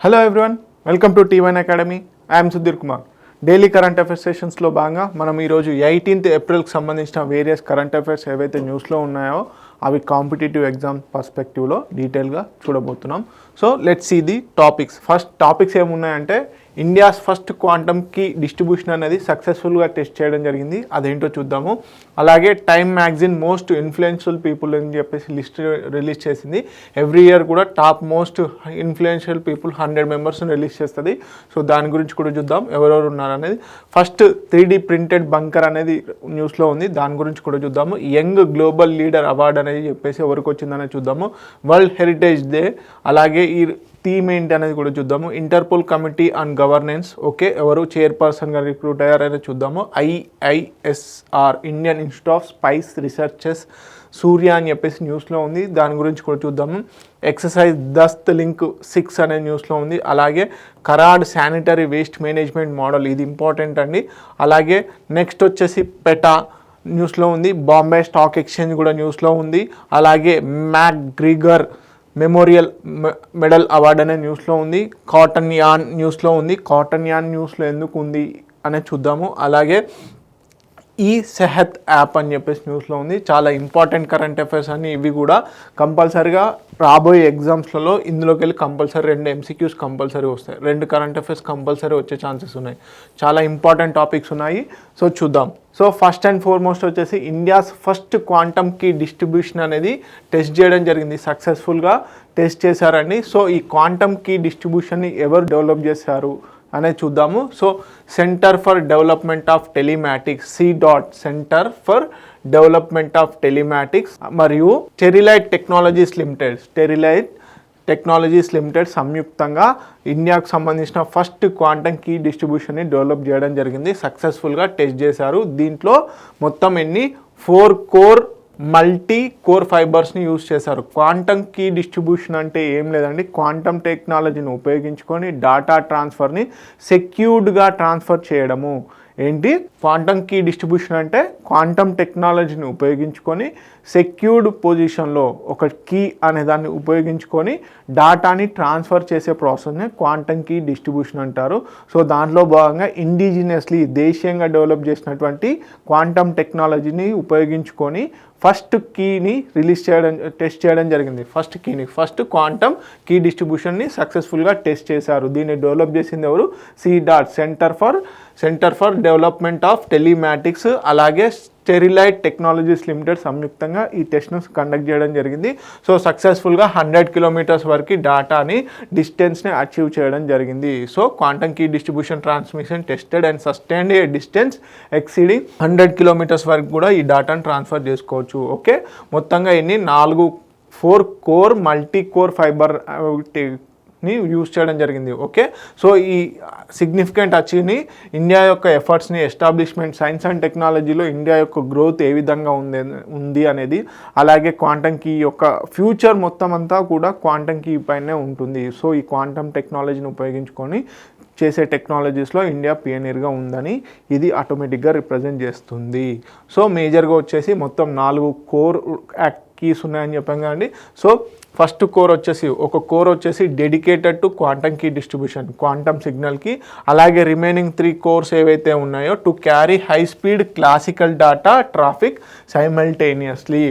Hello everyone, welcome to T1 academy. I'm Sudheer Kumar. Daily current affairs సెషన్స్లో భాగంగా మనం ఈరోజు 18th ఏప్రిల్కి సంబంధించిన వేరియస్ కరెంట్ అఫైర్స్ ఏవైతే న్యూస్లో ఉన్నాయో అవి కాంపిటేటివ్ ఎగ్జామ్ పర్స్పెక్టివ్లో డీటెయిల్గా చూడబోతున్నాం. So let's see the topics. First topics ఏమున్నాయంటే India's first quantum key distribution అనేది సక్సెస్ఫుల్గా టెస్ట్ చేయడం జరిగింది. అదేంటో చూద్దాము. అలాగే Time magazine most influential people అని చెప్పేసి లిస్ట్ రిలీజ్ చేసింది. ఎవ్రీ ఇయర్ కూడా టాప్ మోస్ట్ ఇన్ఫ్లుయెన్షియల్ పీపుల్ 100 మెంబర్స్ని రిలీజ్ చేస్తుంది. సో దాని గురించి కూడా చూద్దాం ఎవరెవరు ఉన్నారు అనేది. ఫస్ట్ 3D ప్రింటెడ్ బంకర్ అనేది న్యూస్లో ఉంది, దాని గురించి కూడా చూద్దాము. యంగ్ గ్లోబల్ లీడర్ అవార్డు అనేది చెప్పేసి ఎవరికి వచ్చిందనేది చూద్దాము. వరల్డ్ హెరిటేజ్ డే, అలాగే ఈ థీమ్ ఏంటి అనేది కూడా చూద్దాము. Interpol committee on governance, okay, ఎవరు చైర్పర్సన్గా రిక్రూట్ అయ్యారనేది చూద్దాము. IISR Indian institute of spice researches Surya అని చెప్పేసి న్యూస్లో ఉంది, దాని గురించి కూడా చూద్దాము. ఎక్సర్సైజ్ దస్త్ లింక్ 6 అనే న్యూస్లో ఉంది. అలాగే Karad sanitary waste management model, ఇది ఇంపార్టెంట్ అండి. అలాగే నెక్స్ట్ వచ్చేసి పెటా న్యూస్లో ఉంది. బాంబే స్టాక్ ఎక్స్చేంజ్ కూడా న్యూస్లో ఉంది. అలాగే మ్యాక్గ్రిగర్ మెమోరియల్ మెడల్ అవార్డు అనే న్యూస్లో ఉంది. కాటన్ యాన్ న్యూస్లో ఉంది. కాటన్ యాన్ న్యూస్లో ఎందుకు ఉంది అనేది చూద్దాము. అలాగే ఈ సెహత్ యాప్ అని చెప్పేసి న్యూస్లో ఉంది. చాలా ఇంపార్టెంట్ కరెంట్ అఫైర్స్ అని ఇవి కూడా కంపల్సరీగా రాబోయే ఎగ్జామ్స్లలో ఇందులోకి వెళ్ళి కంపల్సరీ 2 MCQs కంపల్సరీ వస్తాయి. 2 కరెంట్ అఫైర్స్ కంపల్సరీ వచ్చే ఛాన్సెస్ ఉన్నాయి. చాలా ఇంపార్టెంట్ టాపిక్స్ ఉన్నాయి. సో చూద్దాం. సో ఫస్ట్ అండ్ ఫార్మోస్ట్ వచ్చేసి India's first quantum key distribution అనేది టెస్ట్ చేయడం జరిగింది. సక్సెస్ఫుల్గా టెస్ట్ చేశారండి. సో ఈ క్వాంటమ్ కీ డిస్ట్రిబ్యూషన్ని ఎవరు డెవలప్ చేశారు అనేది చూద్దాము. So centre for development of telematics centre for development of telematics మరియు స్టెరిలైట్ టెక్నాలజీస్ లిమిటెడ్ సంయుక్తంగా ఇండియాకు సంబంధించిన ఫస్ట్ క్వాంటమ్ కీ డిస్ట్రిబ్యూషన్ని డెవలప్ చేయడం జరిగింది. సక్సెస్ఫుల్గా టెస్ట్ చేశారు. దీంట్లో మొత్తం 4 కోర్ మల్టీ కోర్ ఫైబర్స్ని యూజ్ చేశారు. క్వాంటమ్ కీ డిస్ట్రిబ్యూషన్ అంటే ఏం లేదండి, క్వాంటమ్ టెక్నాలజీని ఉపయోగించుకొని డేటా ట్రాన్స్ఫర్ని సెక్యూర్డ్గా ట్రాన్స్ఫర్ చేయడము. ఏంటి క్వాంటమ్ కీ డిస్ట్రిబ్యూషన్ అంటే? క్వాంటమ్ టెక్నాలజీని ఉపయోగించుకొని సెక్యూర్డ్ పొజిషన్లో ఒక కీ అనే దాన్ని ఉపయోగించుకొని డాటాని ట్రాన్స్ఫర్ చేసే ప్రాసెస్ని క్వాంటమ్ కీ డిస్ట్రిబ్యూషన్ అంటారు. సో దాంట్లో భాగంగా ఇండిజినియస్లీ దేశీయంగా డెవలప్ చేసినటువంటి క్వాంటమ్ టెక్నాలజీని ఉపయోగించుకొని ఫస్ట్ కీని టెస్ట్ చేయడం జరిగింది. ఫస్ట్ క్వాంటమ్ కీ డిస్ట్రిబ్యూషన్ని సక్సెస్ఫుల్గా టెస్ట్ చేశారు. దీన్ని డెవలప్ చేసింది ఎవరు? Centre for development of telematics అలాగే స్టెరిలైట్ టెక్నాలజీస్ లిమిటెడ్ సంయుక్తంగా ఈ టెస్ట్ను కండక్ట్ చేయడం జరిగింది. సో సక్సెస్ఫుల్గా 100 కిలోమీటర్స్ వరకు డాటాని డిస్టెన్స్ని అచీవ్ చేయడం జరిగింది. So quantum key distribution transmission tested and sustained a distance exceeding 100 kilometres వరకు కూడా ఈ డాటాను ట్రాన్స్ఫర్ చేసుకోవచ్చు. ఓకే, మొత్తంగా 4 కోర్ మల్టీ కోర్ ఫైబర్ ని యూజ్ చేయడం జరిగింది. ఓకే, సో ఈ సిగ్నిఫికెంట్ అచీవ్ని ఇండియా యొక్క ఎఫర్ట్స్ని ఎస్టాబ్లిష్మెంట్ సైన్స్ అండ్ టెక్నాలజీలో ఇండియా యొక్క గ్రోత్ ఏ విధంగా ఉంది అనేది, అలాగే క్వాంటమ్ కీ యొక్క ఫ్యూచర్ మొత్తం అంతా కూడా క్వాంటమ్ కీ పైనే ఉంటుంది. సో ఈ క్వాంటమ్ టెక్నాలజీని ఉపయోగించుకొని చేసే టెక్నాలజీస్లో ఇండియా పియనీర్గా ఉందని ఇది ఆటోమేటిక్గా రిప్రజెంట్ చేస్తుంది. సో మేజర్గా వచ్చేసి మొత్తం 4 కోర్ కీస్ ఉన్నాయని చెప్పాం కదండి. సో ఫస్ట్ కోర్ వచ్చేసి dedicated to quantum key distribution, quantum సిగ్నల్కి. అలాగే రిమైనింగ్ 3 కోర్స్ ఏవైతే ఉన్నాయో to carry high speed classical data traffic simultaneously,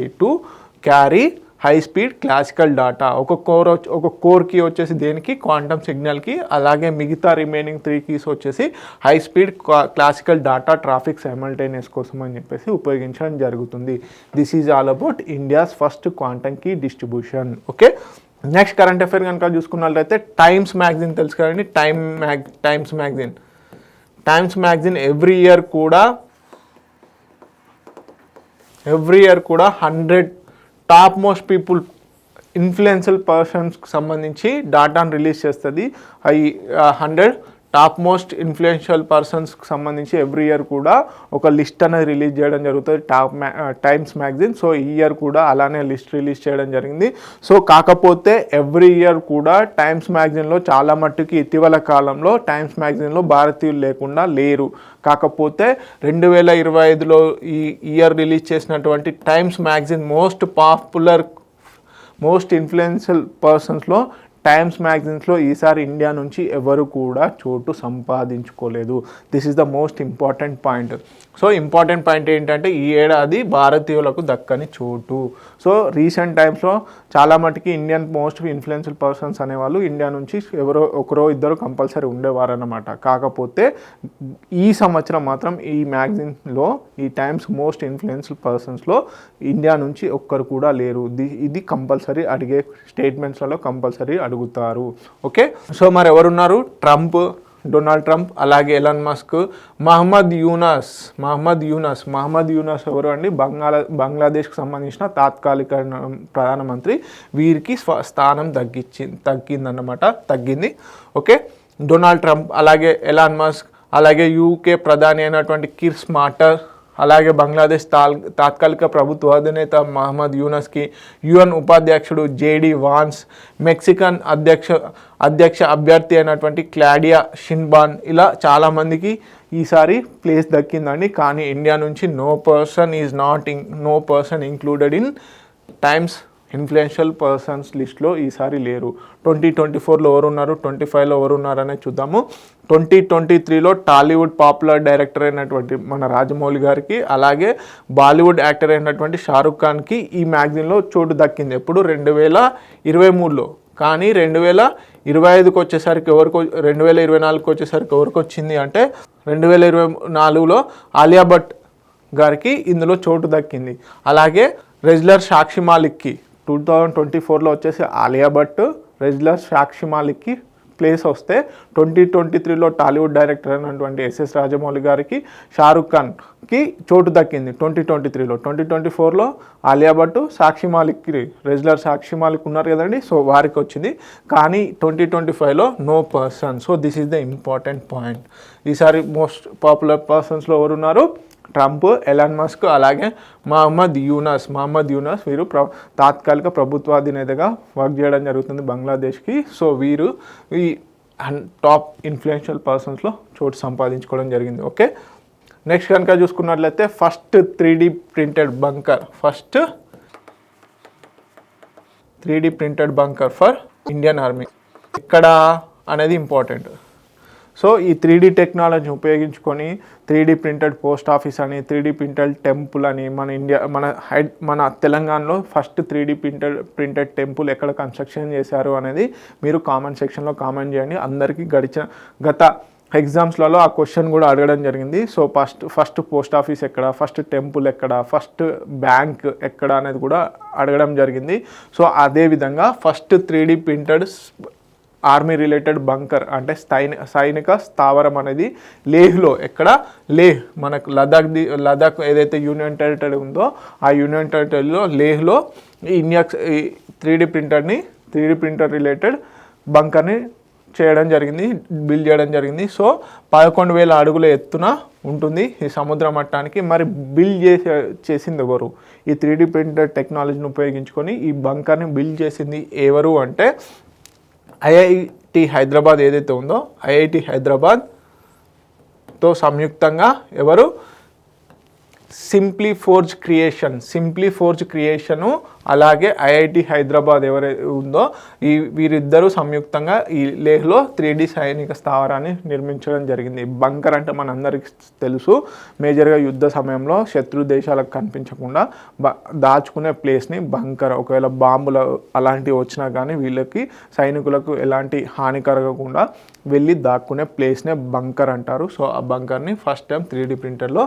ఒక కోర్ కీ వచ్చేసి దేనికి? క్వాంటమ్ సిగ్నల్కి. అలాగే మిగతా రిమైనింగ్ 3 కీస్ వచ్చేసి high speed classical data traffic simultaneous కోసం అని చెప్పేసి ఉపయోగించడం జరుగుతుంది. This is all about India's first quantum key distribution. Okay, next current affair కనుక చూసుకున్నట్లయితే టైమ్స్ మ్యాగజైన్ తెలుసు కదండి. టైమ్స్ మ్యాగజైన్ ఎవ్రీ ఇయర్ కూడా 100 టాప్ మోస్ట్ పీపుల్ ఇన్ఫ్లుయెన్షియల్ పర్సన్స్కి సంబంధించి డాటాను రిలీజ్ చేస్తుంది. 100 టాప్ మోస్ట్ ఇన్ఫ్లుయెన్షియల్ పర్సన్స్కి సంబంధించి ఎవ్రీ ఇయర్ కూడా ఒక లిస్ట్ అనేది రిలీజ్ చేయడం జరుగుతుంది టైమ్స్ మ్యాగజైన్. సో ఈ ఇయర్ కూడా అలానే లిస్ట్ రిలీజ్ చేయడం జరిగింది. సో కాకపోతే ఎవ్రీ ఇయర్ కూడా టైమ్స్ మ్యాగజైన్లో చాలా మట్టుకి ఇటీవల కాలంలో టైమ్స్ మ్యాగజైన్లో భారతీయులు లేకుండా లేరు. కాకపోతే 2025లో ఈ ఇయర్ రిలీజ్ చేసినటువంటి టైమ్స్ మ్యాగజైన్ మోస్ట్ ఇన్ఫ్లుయెన్షియల్ పర్సన్స్లో టైమ్స్ మ్యాగజైన్స్లో ఈసారి ఇండియా నుంచి ఎవరు కూడా చోటు సంపాదించుకోలేదు. This is the most important point. So important point ఏంటంటే ఈ ఏడాది భారతీయులకు దక్కని చోటు. సో రీసెంట్ టైమ్స్లో చాలా మటుకి ఇండియన్ మోస్ట్ ఇన్ఫ్లుయెన్షియల్ పర్సన్స్ అనేవాళ్ళు ఇండియా నుంచి ఎవరో ఒకరో ఇద్దరు కంపల్సరీ ఉండేవారన్నమాట. కాకపోతే ఈ సంవత్సరం మాత్రం ఈ మ్యాగజైన్లో ఈ టైమ్స్ మోస్ట్ ఇన్ఫ్లుయెన్షియల్ పర్సన్స్లో ఇండియా నుంచి ఒక్కరు కూడా లేరు. ఇది కంపల్సరీ అడిగే స్టేట్మెంట్స్లలో కంపల్సరీ అడుగుతారు. ఓకే, సో మరి ఎవరున్నారు? డొనాల్డ్ ట్రంప్, అలాగే ఎలాన్ మస్క్, మహమ్మద్ యూనస్ ఎవరు అండి? బంగ్లాదేశ్కి సంబంధించిన తాత్కాలిక ప్రధానమంత్రి. వీరికి స్థానం తగ్గింది. ఓకే, డొనాల్డ్ ట్రంప్, అలాగే ఎలాన్ మస్క్, అలాగే యూకే ప్రధాని అయినటువంటి కిర్ స్టార్మర్, అలాగే బంగ్లాదేశ్ తాత్కాలిక ప్రభుత్వ అధినేత మహమ్మద్ యూనస్కి, యుఎన్ ఉపాధ్యక్షుడు జేడి వాన్స్, మెక్సికన్ అధ్యక్ష అభ్యర్థి అయినటువంటి క్లాడియా షిన్బాన్, ఇలా చాలామందికి ఈసారి ప్లేస్ దక్కిందండి. కానీ ఇండియా నుంచి no person included in Times influential persons లిస్ట్లో ఈసారి లేరు. 2024లో ఎవరున్నారు, 25లో ఎవరున్నారు అనేది చూద్దాము. 2023లో టాలీవుడ్ పాపులర్ డైరెక్టర్ అయినటువంటి మన రాజమౌళి గారికి, అలాగే బాలీవుడ్ యాక్టర్ అయినటువంటి షారుఖ్ ఖాన్కి ఈ మ్యాగజైన్లో చోటు దక్కింది. ఎప్పుడు 2023లో. కానీ 2025కి వచ్చేసరికి 2024కి వచ్చేసరికి ఎవరికి వచ్చింది అంటే 2024లో ఆలియా భట్ గారికి ఇందులో చోటు దక్కింది. అలాగే రెజ్లర్ సాక్షి మాలిక్కి 2024లో వచ్చేసి ఆలియా భట్, రెజ్లర్ సాక్షి మాలిక్కి ప్లేస్ వస్తే 2023లో టాలీవుడ్ డైరెక్టర్ అయినటువంటి ఎస్ఎస్ రాజమౌళి గారికి, షారుఖ్ ఖాన్కి చోటు దక్కింది 2023లో. 2024లో ఆలియా భట్, సాక్షి మాలిక్కి, రెజ్లర్ సాక్షి మాలిక్ ఉన్నారు కదండి, సో వారికి వచ్చింది. కానీ 2025లో no person. So this is the important point. ఈసారి మోస్ట్ పాపులర్ పర్సన్స్లో ఎవరున్నారు? ట్రంప్, ఎలాన్ మస్క్, అలాగే మహమ్మద్ యూనస్ వీరు తాత్కాలిక ప్రభుత్వాధినేతగా వర్క్ చేయడం జరుగుతుంది బంగ్లాదేశ్కి. సో వీరు ఈ టాప్ ఇన్ఫ్లుయెన్షియల్ పర్సన్స్లో చోటు సంపాదించుకోవడం జరిగింది. ఓకే, నెక్స్ట్ కనుక చూసుకున్నట్లయితే first 3D printed bunker for Indian army ఇక్కడ అనేది ఇంపార్టెంట్. సో ఈ 3D టెక్నాలజీని ఉపయోగించుకొని 3D ప్రింటెడ్ పోస్ట్ ఆఫీస్ అని, 3D ప్రింటెడ్ టెంపుల్ అని మన తెలంగాణలో ఫస్ట్ 3D ప్రింటెడ్ టెంపుల్ ఎక్కడ కన్స్ట్రక్షన్ చేశారు అనేది మీరు కామెంట్ సెక్షన్లో కామెంట్ చేయండి. అందరికీ గత ఎగ్జామ్స్లలో ఆ క్వశ్చన్ కూడా అడగడం జరిగింది. సో ఫస్ట్ పోస్ట్ ఆఫీస్ ఎక్కడ, ఫస్ట్ టెంపుల్ ఎక్కడ, ఫస్ట్ బ్యాంక్ ఎక్కడ అనేది కూడా అడగడం జరిగింది. సో అదేవిధంగా first 3D printed army related bunker అంటే సైనిక స్థావరం అనేది లేహ్లో, ఎక్కడ మనకు లదాఖ్ ఏదైతే యూనియన్ టెరిటరీ ఉందో ఆ యూనియన్ టెరిటరీలో లేహ్లో ఈ 3D ప్రింటర్ రిలేటెడ్ బంకర్ని బిల్డ్ చేయడం జరిగింది. సో 11,000 అడుగుల ఎత్తున ఉంటుంది ఈ సముద్ర మట్టానికి. మరి బిల్డ్ చేసింది ఎవరు? ఈ 3D ప్రింటర్ టెక్నాలజీని ఉపయోగించుకొని ఈ బంకర్ని బిల్డ్ చేసింది ఎవరు అంటే ఐఐటి హైదరాబాద్ ఏదైతే ఉందో ఐఐటి హైదరాబాద్తో సంయుక్తంగా ఎవరు? సింప్లీ ఫోర్జ్ క్రియేషను అలాగే ఐఐటి హైదరాబాద్ ఎవరైతే ఉందో వీరిద్దరూ సంయుక్తంగా ఈ లేహ్లో 3D సైనిక స్థావరాన్ని నిర్మించడం జరిగింది. బంకర్ అంటే మనందరికీ తెలుసు, మేజర్గా యుద్ధ సమయంలో శత్రు దేశాలకు కనిపించకుండా దాచుకునే ప్లేస్ని బంకర్. ఒకవేళ బాంబులు అలాంటివి వచ్చినా కానీ వీళ్ళకి సైనికులకు ఎలాంటి హాని కలగకుండా వెళ్ళి దాక్కునే ప్లేస్నే బంకర్ అంటారు. సో ఆ బంకర్ని ఫస్ట్ టైం 3D ప్రింటర్లో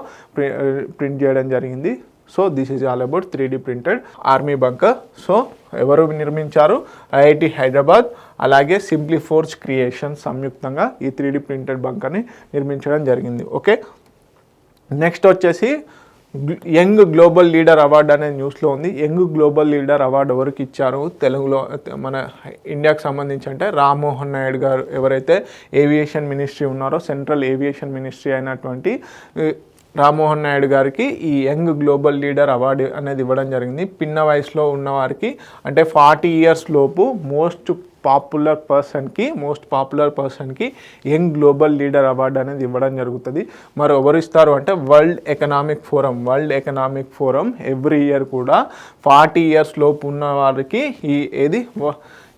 ప్రింట్ చేయడం జరిగింది. So this is all about 3D printed army bunker. So ఎవరు నిర్మించారు? ఐఐటి హైదరాబాద్ అలాగే సింప్లీ ఫోర్జ్ క్రియేషన్ సంయుక్తంగా ఈ 3D ప్రింటెడ్ బంకర్ని నిర్మించడం జరిగింది. ఓకే, నెక్స్ట్ వచ్చేసి యంగ్ గ్లోబల్ లీడర్ అవార్డు అనేది న్యూస్లో ఉంది. యంగ్ గ్లోబల్ లీడర్ అవార్డు ఎవరికి ఇచ్చారు? తెలుగులో మన ఇండియాకి సంబంధించి అంటే రామ్మోహన్ నాయుడు గారు ఎవరైతే ఏవియేషన్ మినిస్ట్రీ ఉన్నారో, సెంట్రల్ ఏవియేషన్ మినిస్ట్రీ అయినటువంటి రామ్మోహన్ నాయుడు గారికి ఈ యంగ్ గ్లోబల్ లీడర్ అవార్డు అనేది ఇవ్వడం జరిగింది. పిన్న వయసులో ఉన్నవారికి అంటే 40 ఇయర్స్ లోపు మోస్ట్ పాపులర్ పర్సన్కి యంగ్ గ్లోబల్ లీడర్ అవార్డు అనేది ఇవ్వడం జరుగుతుంది. మరి ఎవరు ఇస్తారు అంటే world economic forum every year కూడా 40 ఇయర్స్ లోపు ఉన్న వారికి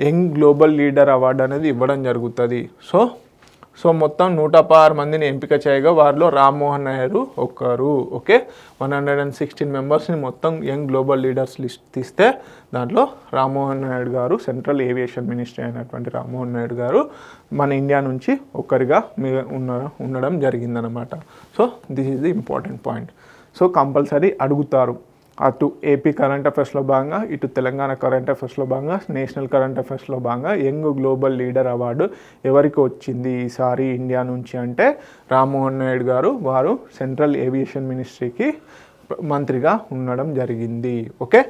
యంగ్ గ్లోబల్ లీడర్ అవార్డు అనేది ఇవ్వడం జరుగుతుంది. సో మొత్తం 116 మందిని ఎంపిక చేయగా వారిలో రామ్మోహన్ నాయుడు ఒకరు. ఓకే, 116 మెంబర్స్ని మొత్తం యంగ్ గ్లోబల్ లీడర్స్ లిస్ట్ తీస్తే దాంట్లో రామ్మోహన్ నాయుడు గారు, సెంట్రల్ ఏవియేషన్ మినిస్టర్ అయినటువంటి రామ్మోహన్ నాయుడు గారు మన ఇండియా నుంచి ఒకరిగా ఉండడం జరిగిందనమాట. So this is the important point. So compulsory అడుగుతారు, అటు ఏపీ కరెంట్ అఫైర్స్లో భాగంగా, ఇటు తెలంగాణ కరెంట్ అఫైర్స్లో భాగంగా, నేషనల్ కరెంట్ అఫైర్స్లో భాగంగా యంగ్ గ్లోబల్ లీడర్ అవార్డు ఎవరికి వచ్చింది ఈసారి ఇండియా నుంచి అంటే రామ్మోహన్ నాయుడు గారు. వారు సెంట్రల్ ఏవియేషన్ మినిస్ట్రీకి మంత్రిగా ఉండడం జరిగింది. ఓకే,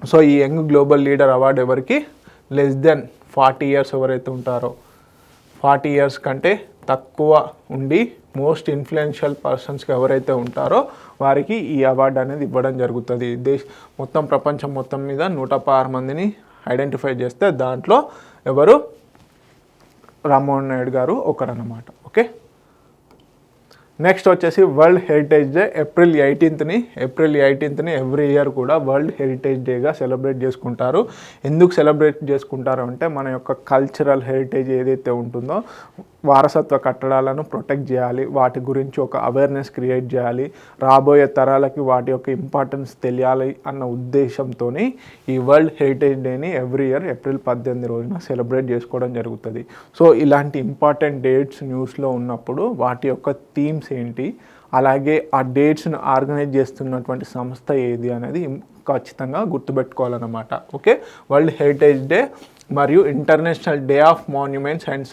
సో ఈ యంగ్ గ్లోబల్ లీడర్ అవార్డు ఎవరికి, లెస్ దెన్ 40 ఇయర్స్ ఎవరైతే ఉంటారో, 40 ఇయర్స్ కంటే తక్కువ ఉండి మోస్ట్ ఇన్ఫ్లుయెన్షియల్ పర్సన్స్కి ఎవరైతే ఉంటారో వారికి ఈ అవార్డు అనేది ఇవ్వడం జరుగుతుంది. మొత్తం ప్రపంచం మొత్తం మీద 116 మందిని ఐడెంటిఫై చేస్తే దాంట్లో ఎవరు, రామ్మోహన్ నాయుడు గారు ఒకరన్నమాట. ఓకే, నెక్స్ట్ వచ్చేసి వరల్డ్ హెరిటేజ్ డే ఏప్రిల్ 18ని ఎవ్రీ ఇయర్ కూడా వరల్డ్ హెరిటేజ్ డేగా సెలబ్రేట్ చేసుకుంటారు. ఎందుకు సెలబ్రేట్ చేసుకుంటారు అంటే మన యొక్క కల్చరల్ హెరిటేజ్ ఏదైతే ఉంటుందో వారసత్వ కట్టడాలను ప్రొటెక్ట్ చేయాలి, వాటి గురించి ఒక అవేర్నెస్ క్రియేట్ చేయాలి, రాబోయే తరాలకి వాటి యొక్క ఇంపార్టెన్స్ తెలియాలి అన్న ఉద్దేశంతో ఈ వరల్డ్ హెరిటేజ్ డేని ఎవ్రీ ఇయర్ ఏప్రిల్ 18 రోజున సెలబ్రేట్ చేసుకోవడం జరుగుతుంది. సో ఇలాంటి ఇంపార్టెంట్ డేట్స్ న్యూస్లో ఉన్నప్పుడు వాటి యొక్క థీమ్స్ ఏంటి, అలాగే ఆ డేట్స్ను ఆర్గనైజ్ చేస్తున్నటువంటి సంస్థ ఏది అనేది ఖచ్చితంగా గుర్తుపెట్టుకోవాలన్నమాట. ఓకే, వరల్డ్ హెరిటేజ్ డే మరియు international day of monuments and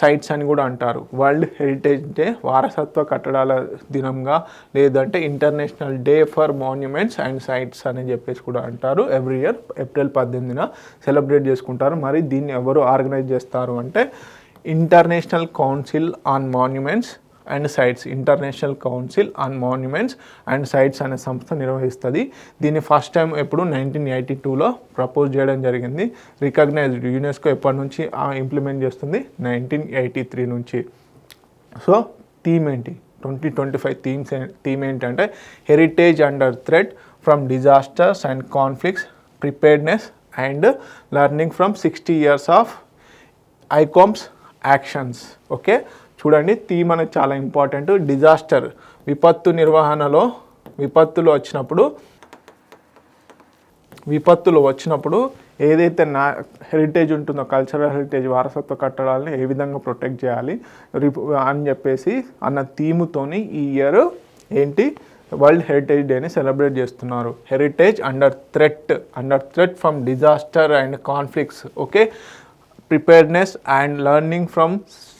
sites అని కూడా అంటారు. వరల్డ్ హెరిటేజ్ డే వారసత్వ కట్టడాల దినంగా, లేదంటే international day for monuments and sites అని చెప్పేసి కూడా అంటారు. ఎవ్రీ ఇయర్ ఏప్రిల్ 18న సెలబ్రేట్ చేసుకుంటారు. మరి దీన్ని ఎవరు ఆర్గనైజ్ చేస్తారు అంటే international council on monuments and sites, international council on monuments and sites అనే సంస్థ నిర్వహిస్తుంది. దీన్ని ఫస్ట్ టైం ఎప్పుడు 1982లో ప్రపోజ్ చేయడం జరిగింది. రికగ్నైజ్డ్ యునెస్కో ఎప్పటి నుంచి ఇంప్లిమెంట్ చేస్తుంది, 1983 నుంచి. సో థీమ్ ఏంటి, 2025 థీమ్ ఏంటంటే heritage under threat from disasters and conflicts, preparedness and learning from 60 years of ICOMOS actions. Okay, చూడండి థీమ్ అనేది చాలా ఇంపార్టెంట్. డిజాస్టర్, విపత్తు నిర్వహణలో విపత్తులు వచ్చినప్పుడు ఏదైతే హెరిటేజ్ ఉంటుందో, కల్చరల్ హెరిటేజ్ వారసత్వ కట్టడాలని ఏ విధంగా ప్రొటెక్ట్ చేయాలి అని చెప్పేసి అన్న థీముతోని ఈ ఇయర్ ఏంటి వరల్డ్ హెరిటేజ్ డేని సెలబ్రేట్ చేస్తున్నారు. Heritage under threat from disaster and conflicts. Okay, preparedness and learning from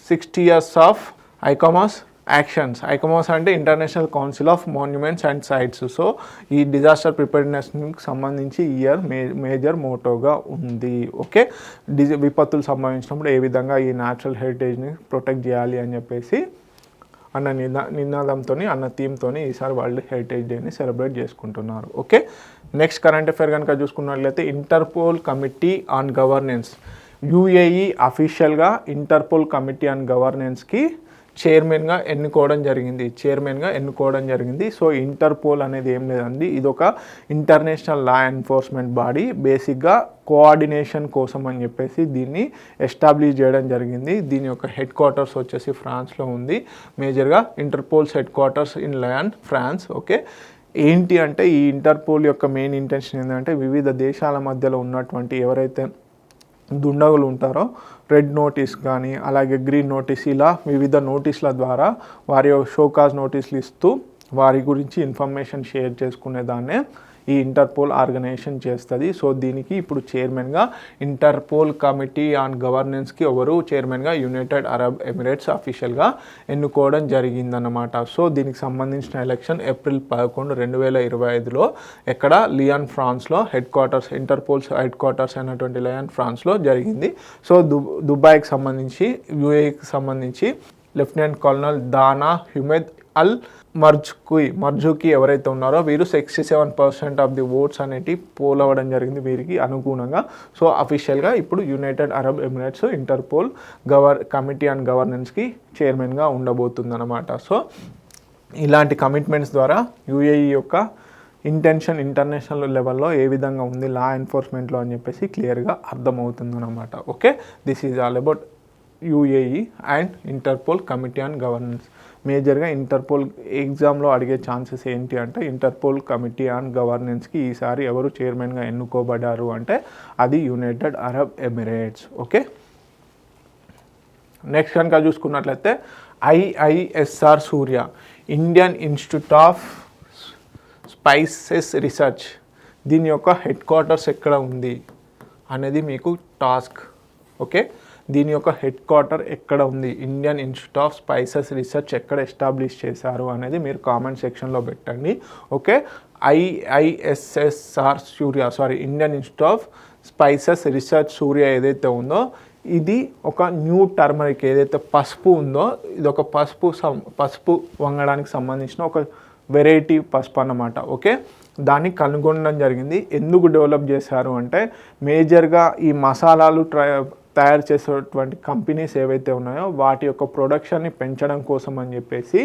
60 years of ICOMOS actions. ICOMOS అంటే international council of monuments and sites. So ఈ డిజాస్టర్ ప్రిపేర్డ్నెస్కి సంబంధించి ఈ ఇయర్ మేజర్ మోటోగా ఉంది. Okay, విపత్తులు సంభవించినప్పుడు ఏ విధంగా ఈ న్యాచురల్ హెరిటేజ్ని ప్రొటెక్ట్ చేయాలి అని చెప్పేసి అన్న నినాదంతో, అన్న థీమ్తో ఈసారి వరల్డ్ హెరిటేజ్ డేని సెలబ్రేట్ చేసుకుంటున్నారు. ఓకే, నెక్స్ట్ కరెంట్ అఫైర్ కనుక చూసుకున్నట్లయితే interpole committee on governance. UAE అఫీషియల్గా ఇంటర్పోల్ కమిటీ ఆన్ గవర్నెన్స్కి చైర్మన్గా ఎన్నుకోవడం జరిగింది. సో ఇంటర్పోల్ అనేది ఏం లేదండి, ఇది ఒక ఇంటర్నేషనల్ లా ఎన్ఫోర్స్మెంట్ బాడీ. బేసిక్గా కోఆర్డినేషన్ కోసం అని చెప్పేసి దీన్ని ఎస్టాబ్లిష్ చేయడం జరిగింది. దీని యొక్క హెడ్ క్వార్టర్స్ వచ్చేసి ఫ్రాన్స్లో ఉంది. మేజర్గా Interpol's headquarters in Lyon, France. Okay, ఏంటి అంటే ఈ ఇంటర్పోల్ యొక్క మెయిన్ ఇంటెన్షన్ ఏంటంటే వివిధ దేశాల మధ్యలో ఉన్నటువంటి ఎవరైతే దుండగులు ఉంటారో రెడ్ నోటీస్ కానీ అలాగే గ్రీన్ నోటీస్, ఇలా వివిధ నోటీసుల ద్వారా వారి షోకాజ్ నోటీసులు ఇస్తూ వారి గురించి ఇన్ఫర్మేషన్ షేర్ చేసుకునే దాన్నే ఈ ఇంటర్పోల్ ఆర్గనైజేషన్ చేస్తుంది. సో దీనికి ఇప్పుడు చైర్మన్గా ఇంటర్పోల్ కమిటీ ఆన్ గవర్నెన్స్కి ఎవరు చైర్మన్గా యునైటెడ్ అరబ్ ఎమిరేట్స్ అఫీషియల్గా ఎన్నుకోవడం జరిగిందన్నమాట. సో దీనికి సంబంధించిన ఎలక్షన్ ఏప్రిల్ 11, 2025లో ఎక్కడ లియాన్, ఫ్రాన్స్లో ఇంటర్పోల్స్ హెడ్ క్వార్టర్స్ అయినటువంటి లియాన్, ఫ్రాన్స్లో జరిగింది. సో దుబాయ్కి సంబంధించి, యూఏఈకి సంబంధించి లెఫ్టినెంట్ కల్నల్ దానా హ్యుమెద్ అల్ మర్జుకి ఎవరైతే ఉన్నారో వీరు 67% ఆఫ్ ది ఓట్స్ అనేటి పోల్ అవ్వడం జరిగింది వీరికి అనుగుణంగా. సో అఫీషియల్గా ఇప్పుడు United Arab Emirates Interpol committee on గవర్నెన్స్కి చైర్మన్గా ఉండబోతుందన్నమాట. సో ఇలాంటి కమిట్మెంట్స్ ద్వారా యూఏఈ యొక్క ఇంటెన్షన్ ఇంటర్నేషనల్ లెవెల్లో ఏ విధంగా ఉంది లా ఎన్ఫోర్స్మెంట్లో అని చెప్పేసి క్లియర్గా అర్థమవుతుంది అనమాట. Okay, this is all about UAE and interpole committee on governance. మేజర్గా ఇంటర్పోల్ ఎగ్జామ్లో అడిగే ఛాన్సెస్ ఏంటి అంటే ఇంటర్పోల్ కమిటీ ఆన్ గవర్నెన్స్కి ఈసారి ఎవరు చైర్మన్గా ఎన్నుకోబడ్డారు అంటే అది United Arab Emirates. Okay, next కనుక చూసుకున్నట్లయితే ఐఐఎస్ఆర్ సూర్య, Indian institute of spices research, దీని యొక్క హెడ్ క్వార్టర్స్ ఎక్కడ ఉంది అనేది మీకు టాస్క్. ఓకే, దీని యొక్క హెడ్ క్వార్టర్ ఎక్కడ ఉంది, Indian institute of spices research ఎక్కడ ఎస్టాబ్లిష్ చేశారు అనేది మీరు కామెంట్ సెక్షన్లో పెట్టండి. Okay, IISSR Surya Indian institute of spices research Surya ఏదైతే ఉందో ఇది ఒక న్యూ టర్మరిక్ ఏదైతే పసుపు ఉందో ఇది ఒక పసుపు వంగడానికి సంబంధించిన ఒక వెరైటీ పసుపు అన్నమాట. ఓకే, దాన్ని కనుగొనడం జరిగింది. ఎందుకు డెవలప్ చేశారు అంటే మేజర్గా ఈ మసాలాలు తయారు చేసేటువంటి కంపెనీస్ ఏవైతే ఉన్నాయో వాటి యొక్క ప్రొడక్షన్ని పెంచడం కోసం అని చెప్పేసి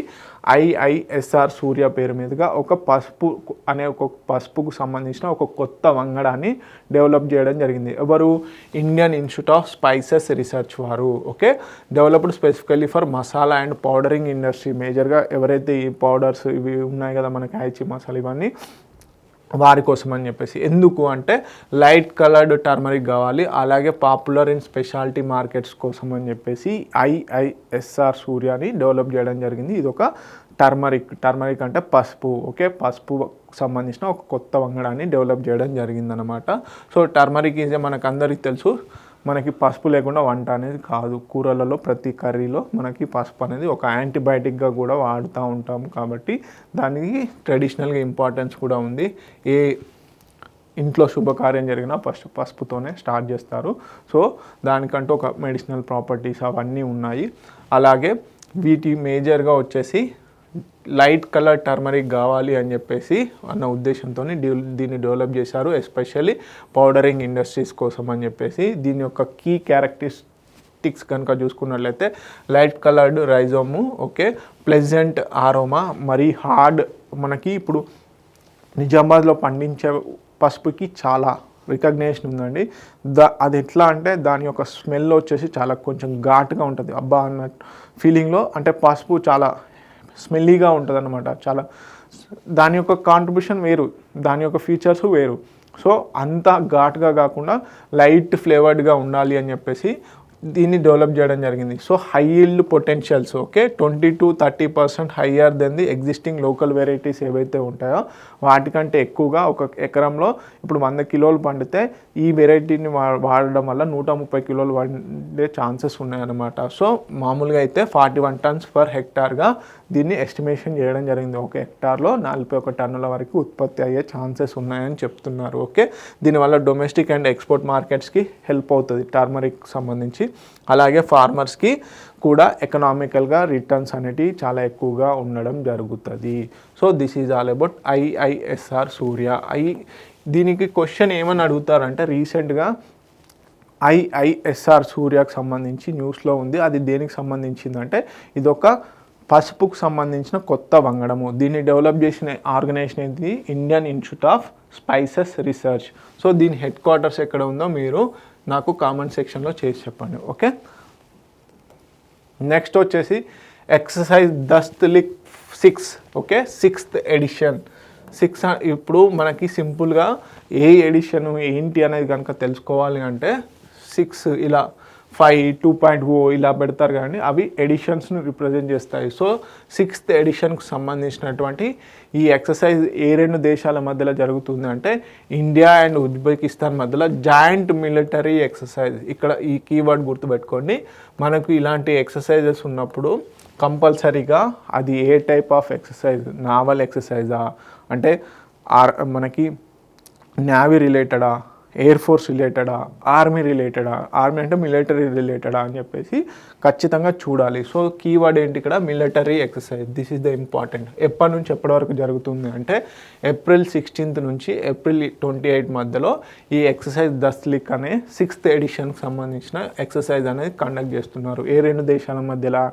ఐఐఎస్ఆర్ సూర్య పేరు మీదుగా ఒక పసుపుకు సంబంధించిన ఒక కొత్త వంగడాన్ని డెవలప్ చేయడం జరిగింది. ఎవరు? Indian institute of spices research వారు. Okay, developed specifically for masala and powdering industry. మేజర్గా ఎవరైతే ఈ పౌడర్స్ ఇవి ఉన్నాయి కదా మనకి ఐచి మసాలా ఇవన్నీ వారి కోసం అని చెప్పేసి. ఎందుకు అంటే లైట్ కలర్డ్ టర్మరిక్ కావాలి, అలాగే పాపులర్ ఇన్ స్పెషాలిటీ మార్కెట్స్ కోసం అని చెప్పేసి ఐఐఎస్ఆర్ సూర్యాని డెవలప్ చేయడం జరిగింది. ఇది ఒక టర్మరిక్ అంటే పసుపు. ఓకే, పసుపు సంబంధించిన ఒక కొత్త వంగడాన్ని డెవలప్ చేయడం జరిగిందనమాట. సో టర్మరిక్ ఈజ్ మనకు అందరికీ తెలుసు, మనకి పసుపు లేకుండా వంట అనేది కాదు. కూరలలో ప్రతి కర్రీలో మనకి పసుపు అనేది ఒక యాంటీబయాటిక్గా కూడా వాడుతూ ఉంటాము కాబట్టి దానికి ట్రెడిషనల్గా ఇంపార్టెన్స్ కూడా ఉంది. ఏ ఇంట్లో శుభకార్యం జరిగినా ఫస్ట్ పసుపుతోనే స్టార్ట్ చేస్తారు. సో దానికంటూ ఒక మెడిసినల్ ప్రాపర్టీస్ అవన్నీ ఉన్నాయి. అలాగే వీటి మేజర్గా వచ్చేసి లైట్ కలర్ టర్మరిక్ కావాలి అని చెప్పేసి అన్న ఉద్దేశంతో దీన్ని డెవలప్ చేశారు, ఎస్పెషల్లీ పౌడరింగ్ ఇండస్ట్రీస్ కోసం అని చెప్పేసి. దీని యొక్క కీ క్యారెక్టరిస్టిక్స్ కనుక చూసుకున్నట్లయితే light coloured rhizome, okay, pleasant aroma, మరీ హార్డ్. మనకి ఇప్పుడు నిజామాబాద్లో పండించే పసుపుకి చాలా రికగ్నేషన్ ఉందండి. అది ఎట్లా అంటే దాని యొక్క స్మెల్ వచ్చేసి చాలా కొంచెం ఘాటుగా ఉంటుంది, అబ్బా అన్న ఫీలింగ్లో. అంటే పసుపు చాలా స్మెల్లీగా ఉంటుంది అన్నమాట. చాలా దాని యొక్క కాంట్రిబ్యూషన్ వేరు, దాని యొక్క ఫీచర్స్ వేరు. సో అంత ఘాటుగా కాకుండా లైట్ ఫ్లేవర్డ్గా ఉండాలి అని చెప్పేసి దీన్ని డెవలప్ చేయడం జరిగింది. So high yield potentials, okay, 20-30% higher than the existing local varieties ఏవైతే ఉంటాయో వాటికంటే ఎక్కువగా ఒక ఎకరంలో ఇప్పుడు 100 కిలోలు పండితే ఈ వెరైటీని వాడడం వల్ల 130 కిలోలు పండే ఛాన్సెస్ ఉన్నాయన్నమాట. సో మామూలుగా అయితే 41 టన్స్ పర్ హెక్టార్గా దీన్ని ఎస్టిమేషన్ చేయడం జరిగింది. ఒక హెక్టార్లో 41 టన్నుల వరకు ఉత్పత్తి అయ్యే ఛాన్సెస్ ఉన్నాయని చెప్తున్నారు. ఓకే, దీనివల్ల డొమెస్టిక్ అండ్ ఎక్స్పోర్ట్ మార్కెట్స్కి హెల్ప్ అవుతుంది టర్మరిక్ సంబంధించి. అలాగే ఫార్మర్స్కి కూడా ఎకనామికల్గా రిటర్న్స్ అనేటివి చాలా ఎక్కువగా ఉండడం జరుగుతుంది. So this is all about IISR Surya. దీనికి క్వశ్చన్ ఏమని అడుగుతారంటే రీసెంట్గా ఐఐఎస్ఆర్ సూర్యకు సంబంధించి న్యూస్లో ఉంది. అది దేనికి సంబంధించిందంటే ఇదొక పసుపుకు సంబంధించిన కొత్త వంగడము. దీన్ని డెవలప్ చేసిన ఆర్గనైజేషన్ ఏంటి? Indian institute of spices Research. So దీని హెడ్ క్వార్టర్స్ ఎక్కడ ఉందో మీరు నాకు కామెంట్ సెక్షన్లో చేసి చెప్పండి. ఓకే, నెక్స్ట్ వచ్చేసి exercise Dustlik 6. Okay, 6th edition. 6 ఇప్పుడు మనకి సింపుల్గా ఏ ఎడిషన్ ఏంటి అనేది కనుక తెలుసుకోవాలి అంటే 6 ఇలా 5, 2.0 ఇలా పెడతారు కానీ అవి ఎడిషన్స్ను రిప్రజెంట్ చేస్తాయి. సో 6th ఎడిషన్కి సంబంధించినటువంటి ఈ ఎక్సర్సైజ్ ఏ రెండు దేశాల మధ్యలో జరుగుతుంది అంటే ఇండియా అండ్ ఉజ్బెకిస్తాన్ మధ్యలో జాయింట్ మిలిటరీ ఎక్సర్సైజ్. ఇక్కడ ఈ కీవర్డ్ గుర్తుపెట్టుకోండి. మనకు ఇలాంటి ఎక్సర్సైజెస్ ఉన్నప్పుడు కంపల్సరీగా అది ఏ టైప్ ఆఫ్ ఎక్సర్సైజ్, నావల్ ఎక్సర్సైజా అంటే మనకి నేవీ రిలేటెడా, ఎయిర్ ఫోర్స్ రిలేటెడా, ఆర్మీ రిలేటెడా, ఆర్మీ అంటే మిలిటరీ రిలేటెడా అని చెప్పేసి ఖచ్చితంగా చూడాలి. సో కీవర్డ్ ఏంటి ఇక్కడ, military exercise. This is the important. ఎప్పటి నుంచి ఎప్పటి వరకు జరుగుతుంది అంటే ఏప్రిల్ 16 నుంచి ఏప్రిల్ 28 మధ్యలో ఈ ఎక్సర్సైజ్ దస్లిక్ అనే 6th ఎడిషన్కి సంబంధించిన ఎక్సర్సైజ్ అనేది కండక్ట్ చేస్తున్నారు. ఏ రెండు దేశాల మధ్యలో,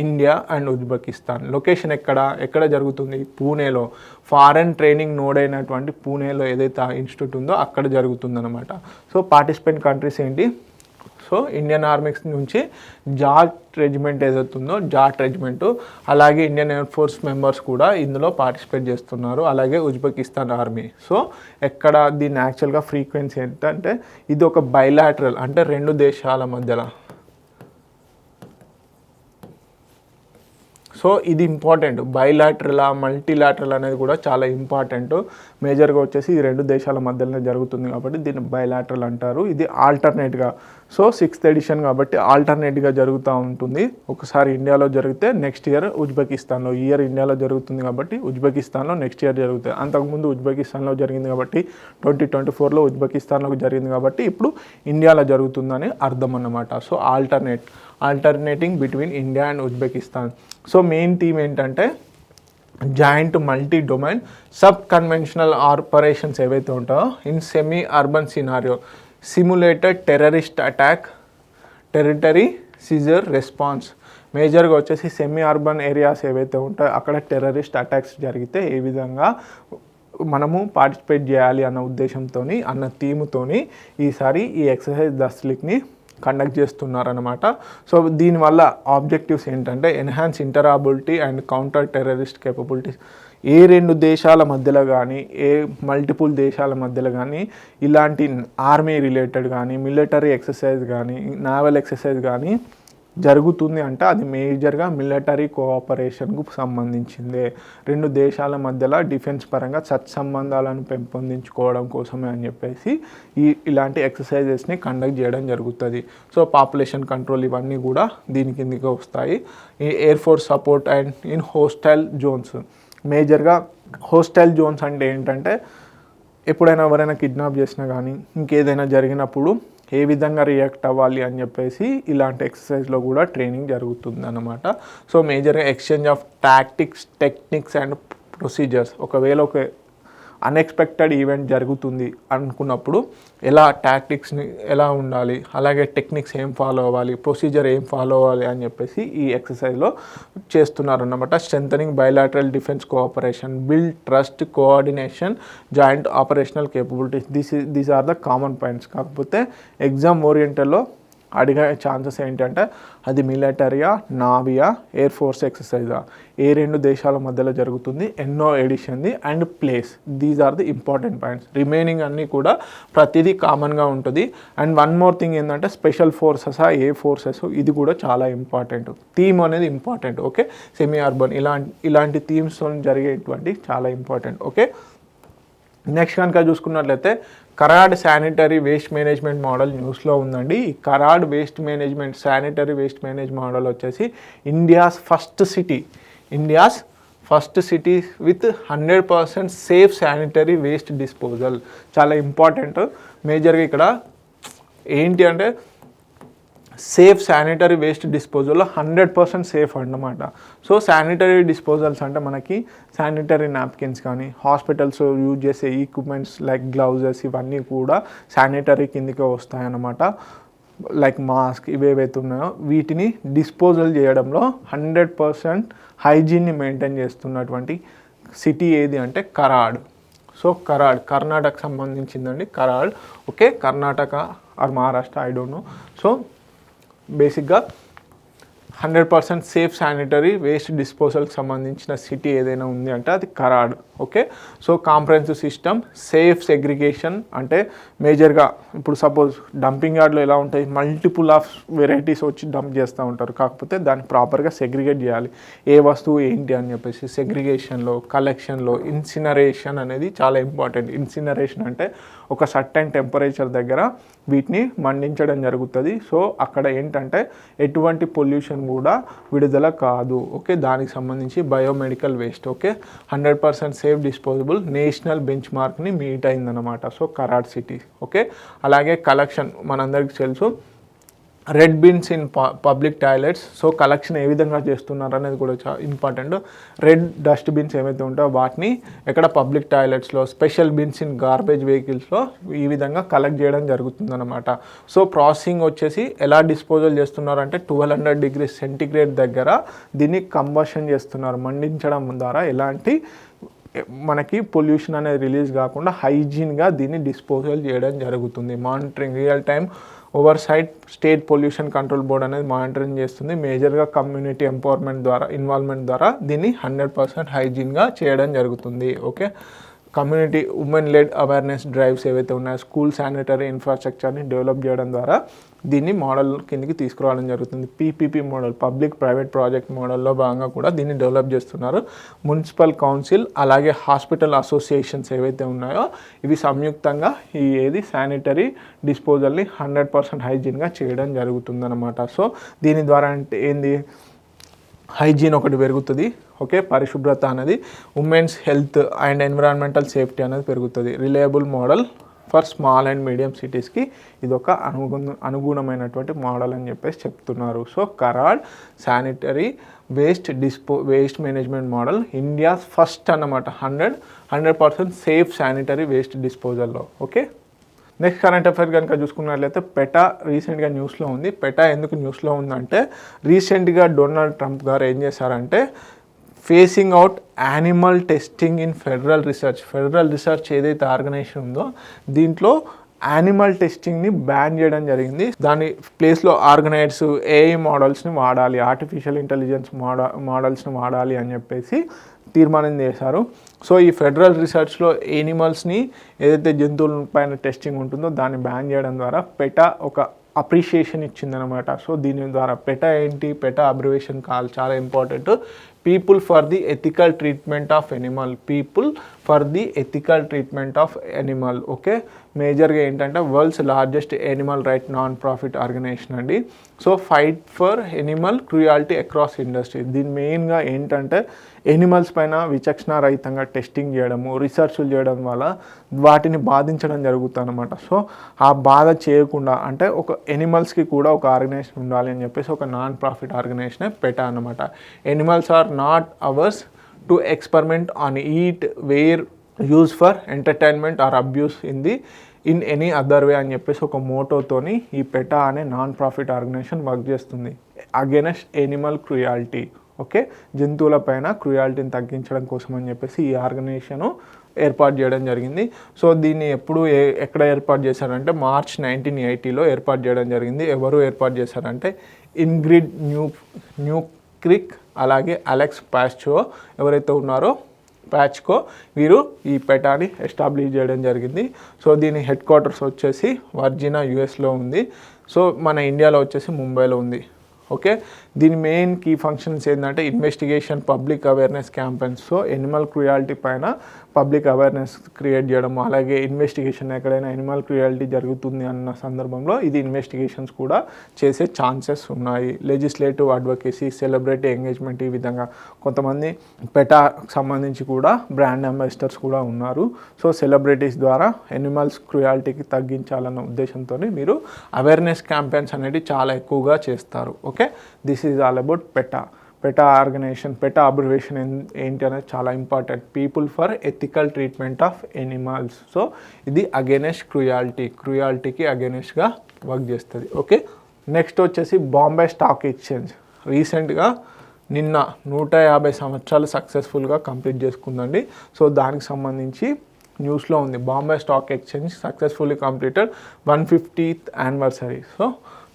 ఇండియా అండ్ ఉజ్బెకిస్తాన్. లొకేషన్ ఎక్కడ జరుగుతుంది, పూణేలో. ఫారెన్ ట్రైనింగ్ నోడ్ అయినటువంటి పూణేలో ఏదైతే ఆ ఇన్స్టిట్యూట్ ఉందో అక్కడ జరుగుతుందన్నమాట. సో పార్టిసిపెంట్ కంట్రీస్ ఏంటి, సో ఇండియన్ ఆర్మీ నుంచి జాట్ రెజిమెంట్ ఏదైతే ఉందో జాట్ రెజిమెంటు, అలాగే ఇండియన్ ఎయిర్ ఫోర్స్ మెంబర్స్ కూడా ఇందులో పార్టిసిపేట్ చేస్తున్నారు, అలాగే ఉజ్బెకిస్తాన్ ఆర్మీ. సో ఎక్కడ దీని యాక్చువల్గా ఫ్రీక్వెన్సీ ఏంటంటే ఇది ఒక బైలాటరల్, అంటే రెండు దేశాల మధ్యలో. సో ఇది ఇంపార్టెంట్. బైలాటరల్, మల్టీలాటరల్ అనేది కూడా చాలా ఇంపార్టెంట్. మేజర్గా వచ్చేసి ఈ రెండు దేశాల మధ్యలోనే జరుగుతుంది కాబట్టి దీన్ని బైలాటరల్ అంటారు. ఇది ఆల్టర్నేట్గా, సో 6th ఎడిషన్ కాబట్టి ఆల్టర్నేట్గా జరుగుతూ ఉంటుంది. ఒకసారి ఇండియాలో జరిగితే నెక్స్ట్ ఇయర్ ఉజ్బెకిస్తాన్లో, ఈ ఇయర్ ఇండియాలో జరుగుతుంది కాబట్టి ఉజ్బెకిస్తాన్లో నెక్స్ట్ ఇయర్ జరుగుతుంది. అంతకుముందు ఉజ్బెకిస్తాన్లో జరిగింది కాబట్టి 2024లో ఉజ్బెకిస్తాన్లో జరిగింది కాబట్టి ఇప్పుడు ఇండియాలో జరుగుతుందని అర్థం అన్నమాట. So alternating between India and Uzbekistan. So main theme ఏంటంటే joint multi domain sub conventional operations ఏవైతే ఉంటాయో in semi urban scenario, simulated terrorist attack, territory seizure response. మేజర్గా వచ్చేసి సెమీ అర్బన్ ఏరియాస్ ఏవైతే ఉంటాయో అక్కడ టెర్రరిస్ట్ అటాక్స్ జరిగితే ఏ విధంగా మనము పార్టిసిపేట్ చేయాలి అన్న ఉద్దేశంతో, అన్న థీమ్తోని ఈసారి ఈ ఎక్సర్సైజ్ దస్లిక్ని కండక్ట్ చేస్తున్నారనమాట. సో దీనివల్ల ఆబ్జెక్టివ్స్ ఏంటంటే enhance interoperability and counter terrorist capabilities. ఏ రెండు దేశాల మధ్యలో కానీ, ఏ మల్టిపుల్ దేశాల మధ్యలో కానీ ఇలాంటి ఆర్మీ రిలేటెడ్ కానీ, మిలిటరీ ఎక్సర్సైజ్ కానీ, నావల్ ఎక్సర్సైజ్ కానీ జరుగుతుంది అంటే అది మేజర్గా మిలిటరీ కోఆపరేషన్కు సంబంధించిందే. రెండు దేశాల మధ్యలో డిఫెన్స్ పరంగా సత్సంబంధాలను పెంపొందించుకోవడం కోసమే అని చెప్పేసి ఇలాంటి ఎక్సర్సైజెస్ని కండక్ట్ చేయడం జరుగుతుంది. సో పాపులేషన్ కంట్రోల్ ఇవన్నీ కూడా దీని కిందకి వస్తాయి. ఈ air force support and in hostile zones. మేజర్గా హోస్టైల్ జోన్స్ అంటే ఏంటంటే ఎప్పుడైనా ఎవరైనా కిడ్నాప్ చేసినా కానీ ఇంకేదైనా జరిగినప్పుడు ఏ విధంగా రియాక్ట్ అవ్వాలి అని చెప్పేసి ఇలాంటి ఎక్సర్సైజ్లో కూడా ట్రైనింగ్ జరుగుతుంది అన్నమాట. సో మేజర్గా exchange of tactics, techniques and procedures. ఒకవేళ ఒక అన్ఎక్స్పెక్టెడ్ ఈవెంట్ జరుగుతుంది అనుకున్నప్పుడు ఎలా టాక్టిక్స్ని ఎలా ఉండాలి, అలాగే టెక్నిక్స్ ఏం ఫాలో అవ్వాలి, ప్రొసీజర్ ఏం ఫాలో అవ్వాలి అని చెప్పేసి ఈ ఎక్సర్సైజ్లో చేస్తున్నారన్నమాట. Strengthening bilateral defence cooperation, build trust, coordination, joint operational capabilities. These are the common points. కాకపోతే ఎగ్జామ్ ఓరియంటల్లో అడిగే ఛాన్సెస్ ఏంటంటే అది మిలిటరీయా, నావియా, ఎయిర్ ఫోర్స్ ఎక్సర్సైజా, ఏ రెండు దేశాల మధ్యలో జరుగుతుంది, ఎన్నో ఎడిషన్ది and place. These are the important points. Remaining అన్నీ కూడా ప్రతిదీ కామన్గా ఉంటుంది. అండ్ వన్ మోర్ థింగ్ ఏంటంటే స్పెషల్ ఫోర్సెసా, ఏ ఫోర్సెస్, ఇది కూడా చాలా ఇంపార్టెంట్. థీమ్ అనేది ఇంపార్టెంట్. ఓకే, సెమీ అర్బన్ ఇలాంటి థీమ్స్తో జరిగేటువంటి చాలా ఇంపార్టెంట్. ఓకే, నెక్స్ట్ కనుక చూసుకున్నట్లయితే Karad sanitary waste management model న్యూస్లో ఉందండి. ఈ Karad sanitary waste manage model వచ్చేసి India's first city with 100% safe sanitary waste disposal. చాలా ఇంపార్టెంట్. మేజర్గా ఇక్కడ ఏంటి అంటే సేఫ్ శానిటరీ వేస్ట్ డిస్పోజల్లో 100% సేఫ్ అన్నమాట. సో శానిటరీ డిస్పోజల్స్ అంటే మనకి శానిటరీ నాప్కిన్స్ కానీ, హాస్పిటల్స్ యూజ్ చేసే ఈక్విప్మెంట్స్ లైక్ గ్లౌజెస్ ఇవన్నీ కూడా శానిటరీ కిందకే వస్తాయన్నమాట. లైక్ మాస్క్ ఇవేవైతే ఉన్నాయో వీటిని డిస్పోజల్ చేయడంలో 100% హైజీన్ని మెయింటైన్ చేస్తున్నటువంటి సిటీ ఏది అంటే కరాడ్. సో కర్ణాటక సంబంధించిందండి Karad. Okay, Karnataka or Maharashtra, I don't know. So బేసిక్గా 100% సేఫ్ శానిటరీ వేస్ట్ డిస్పోజల్కి సంబంధించిన సిటీ ఏదైనా ఉంది అంటే అది Karad. Okay, so comprehensive system, safe segregation అంటే మేజర్గా ఇప్పుడు సపోజ్ డంపింగ్ యార్డ్లో ఎలా ఉంటాయి, మల్టిపుల్ ఆఫ్ వెరైటీస్ వచ్చి డంప్ చేస్తూ ఉంటారు. కాకపోతే దాన్ని ప్రాపర్గా సెగ్రిగేట్ చేయాలి, ఏ వస్తువు ఏంటి అని చెప్పేసి. సెగ్రిగేషన్లో, కలెక్షన్లో, ఇన్సినరేషన్ అనేది చాలా ఇంపార్టెంట్. ఇన్సినరేషన్ అంటే ఒక సర్టెన్ టెంపరేచర్ దగ్గర వీటిని మండించడం జరుగుతుంది. సో అక్కడ ఏంటంటే ఎటువంటి పొల్యూషన్ కూడా విడుదల కాదు. ఓకే, దానికి సంబంధించి biomedical waste. Okay, 100% safe disposable national bench మార్క్ని మీట్ అయిందనమాట. So Karad city. ఓకే, అలాగే కలెక్షన్ మనందరికీ తెలుసు, red bins in public toilets. So collection ఏ విధంగా చేస్తున్నారు అనేది కూడా చాలా ఇంపార్టెంట్. రెడ్ డస్ట్ బిన్స్ ఏవైతే ఉంటాయో వాటిని ఎక్కడ పబ్లిక్ టాయిలెట్స్లో, స్పెషల్ బిన్స్ ఇన్ గార్బేజ్ వెహికల్స్లో ఈ విధంగా కలెక్ట్ చేయడం జరుగుతుందన్నమాట. సో ప్రాసెసింగ్ వచ్చేసి ఎలా డిస్పోజల్ చేస్తున్నారు అంటే 1200 degrees సెంటిగ్రేడ్ దగ్గర దీన్ని కంబషన్ చేస్తున్నారు. మండించడం ద్వారా ఎలాంటి మనకి పొల్యూషన్ అనేది రిలీజ్ కాకుండా హైజీన్గా దీన్ని డిస్పోజల్ చేయడం జరుగుతుంది. Monitoring real time oversight state pollution control board అనేది మానిటరింగ్ చేస్తుంది. మేజర్గా కమ్యూనిటీ ఎంపవర్మెంట్ ద్వారా, ఇన్వాల్వ్మెంట్ ద్వారా దీన్ని 100% హైజీన్గా చేయడం జరుగుతుంది. Okay, community women lead awareness drives ఏవైతే ఉన్నాయో, స్కూల్ శానిటరీ ఇన్ఫ్రాస్ట్రక్చర్ని డెవలప్ చేయడం ద్వారా దీన్ని మోడల్ కిందకి తీసుకురావడం జరుగుతుంది. PPP model, public private project మోడల్లో భాగంగా కూడా దీన్ని డెవలప్ చేస్తున్నారు. మున్సిపల్ కౌన్సిల్ అలాగే హాస్పిటల్ అసోసియేషన్స్ ఏవైతే ఉన్నాయో ఇవి సంయుక్తంగా ఏది శానిటరీ డిస్పోజల్ని 100% హైజీన్గా చేయడం జరుగుతుందన్నమాట. సో దీని ద్వారా అంటే ఏంది, హైజీన్ ఒకటి పెరుగుతుంది. ఓకే, పరిశుభ్రత అనేది, women's health and environmental safety అనేది పెరుగుతుంది. Reliable model for small and medium సిటీస్కి ఇది ఒక అనుగుణమైనటువంటి మోడల్ అని చెప్పేసి చెప్తున్నారు. So Karad sanitary waste management model India's first అన్నమాట. 100% సేఫ్ శానిటరీ వేస్ట్ డిస్పోజల్లో. ఓకే, నెక్స్ట్ కరెంట్ అఫైర్ కనుక చూసుకున్నట్లయితే పెటా రీసెంట్గా న్యూస్లో ఉంది. పెటా ఎందుకు న్యూస్లో ఉందంటే రీసెంట్గా డొనాల్డ్ ట్రంప్ గారు ఏం చేశారంటే facing out animal testing in federal research ఏదైతే ఆర్గనైజేషన్ ఉందో దీంట్లో యానిమల్ టెస్టింగ్ని బ్యాన్ చేయడం జరిగింది. దాని ప్లేస్లో ఆర్గనైజ్స్ ఏఐ మోడల్స్ని వాడాలి, ఆర్టిఫిషియల్ ఇంటెలిజెన్స్ మోడల్స్ని వాడాలి అని చెప్పేసి తీర్మానం చేశారు. సో ఈ ఫెడరల్ రీసెర్చ్లో యానిమల్స్ని ఏదైతే జంతువుల పైన టెస్టింగ్ ఉంటుందో దాన్ని బ్యాన్ చేయడం ద్వారా పెటా ఒక అప్రిషియేషన్ ఇచ్చిందనమాట. సో దీని ద్వారా పెటా ఏంటి, పెటా అబ్రివేషన్ చాలా important. People for the ethical treatment of animal. Okay, మేజర్గా ఏంటంటే world's largest animal right non profit organization అండి. So fight for animal cruelty across industry. దీని మెయిన్గా ఏంటంటే ఎనిమల్స్ పైన విచక్షణారహితంగా టెస్టింగ్ చేయడము, రీసెర్చ్లు చేయడం వల్ల వాటిని బాధించడం జరుగుతుంది అనమాట. సో ఆ బాధ చేయకుండా అంటే ఒక ఎనిమల్స్కి కూడా ఒక ఆర్గనైజేషన్ ఉండాలి అని చెప్పేసి ఒక నాన్ ప్రాఫిట్ ఆర్గనైజేషనే పెటా అనమాట. Animals are not ours to experiment on eat wear use for entertainment or abuse in any other way అని చెప్పేసి ఒక మోటోతోని ఈ పెటా అనే నాన్ ప్రాఫిట్ ఆర్గనైజేషన్ వర్క్ చేస్తుంది అగైనెస్ట్ ఎనిమల్ క్రూయాలిటీ. ఓకే, జంతువుల పైన క్రూయాలిటీని తగ్గించడం కోసం అని చెప్పేసి ఈ ఆర్గనైజేషన్ ఏర్పాటు చేయడం జరిగింది. సో దీన్ని ఎక్కడ ఏర్పాటు చేశారంటే మార్చ్ 1980లో ఏర్పాటు చేయడం జరిగింది. ఎవరు ఏర్పాటు చేశారంటే ఇంగ్రిడ్ న్యూక్రిక్ అలాగే అలెక్స్ పాస్చో ఎవరైతే ఉన్నారో వీరు ఈ పెటాని ఎస్టాబ్లిష్ చేయడం జరిగింది. సో దీని హెడ్ క్వార్టర్స్ వచ్చేసి వర్జీనియా యుఎస్లో ఉంది. సో మన ఇండియాలో వచ్చేసి ముంబైలో ఉంది. ఓకే, దీని మెయిన్ కీ ఫంక్షన్స్ ఏంటంటే investigation, public awareness campaigns. So Animal cruelty పైన పబ్లిక్ అవేర్నెస్ క్రియేట్ చేయడం, అలాగే ఇన్వెస్టిగేషన్ ఎక్కడైనా ఎనిమల్ క్రూయాలిటీ జరుగుతుంది అన్న సందర్భంలో ఇది ఇన్వెస్టిగేషన్స్ కూడా చేసే ఛాన్సెస్ ఉన్నాయి. లెజిస్లేటివ్ అడ్వకేసీ, సెలబ్రిటీ ఎంగేజ్మెంట్, ఈ విధంగా కొంతమంది పెటాకు సంబంధించి కూడా బ్రాండ్ అంబాసిడర్స్ కూడా ఉన్నారు. సో సెలబ్రిటీస్ ద్వారా ఎనిమల్స్ క్రూయాలిటీకి తగ్గించాలన్న ఉద్దేశంతో మీరు అవేర్నెస్ క్యాంపెయిన్స్ అనేవి చాలా ఎక్కువగా చేస్తారు. Okay, this is all about PETA organization. PETA abbreviation ఏంటి అనేది చాలా important. People for ethical treatment of animals. So ఇది అగైనెస్ట్ క్రూయాలిటీకి అగైనెస్ట్గా వర్క్ చేస్తుంది. ఓకే, నెక్స్ట్ వచ్చేసి బాంబే స్టాక్ ఎక్స్చేంజ్ రీసెంట్గా నిన్న 150 సంవత్సరాలు సక్సెస్ఫుల్గా కంప్లీట్ చేసుకుందండి. సో దానికి సంబంధించి న్యూస్లో ఉంది. Bombay stock exchange successfully completed 150th anniversary. So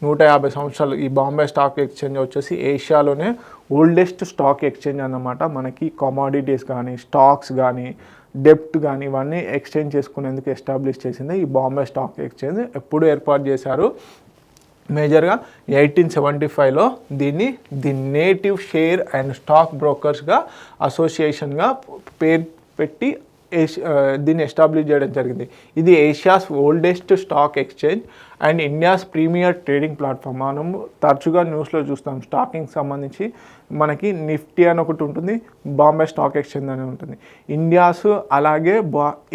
150 సంవత్సరాలు ఈ బాంబే స్టాక్ ఎక్స్చేంజ్ వచ్చేసి ఏషియాలోనే ఓల్డెస్ట్ స్టాక్ ఎక్స్చేంజ్ అన్నమాట. మనకి కమాడిటీస్ కానీ, స్టాక్స్ కానీ, డెప్ట్ కానీ ఇవన్నీ ఎక్స్చేంజ్ చేసుకునేందుకు ఎస్టాబ్లిష్ చేసింది ఈ బాంబే స్టాక్ ఎక్స్చేంజ్. ఎప్పుడు ఏర్పాటు చేశారు? మేజర్గా 1875లో దీన్ని the native share and stock బ్రోకర్స్గా అసోసియేషన్గా పేరు పెట్టి దీన్ని ఎస్టాబ్లిష్ చేయడం జరిగింది. ఇది Asia's oldest stock exchange and India's premier trading platform. మనం తరచుగా న్యూస్లో చూస్తాం స్టాకింగ్ సంబంధించి మనకి నిఫ్టీ అని ఒకటి ఉంటుంది, బాంబే స్టాక్ ఎక్స్చేంజ్ అని ఉంటుంది. ఇండియాస్ అలాగే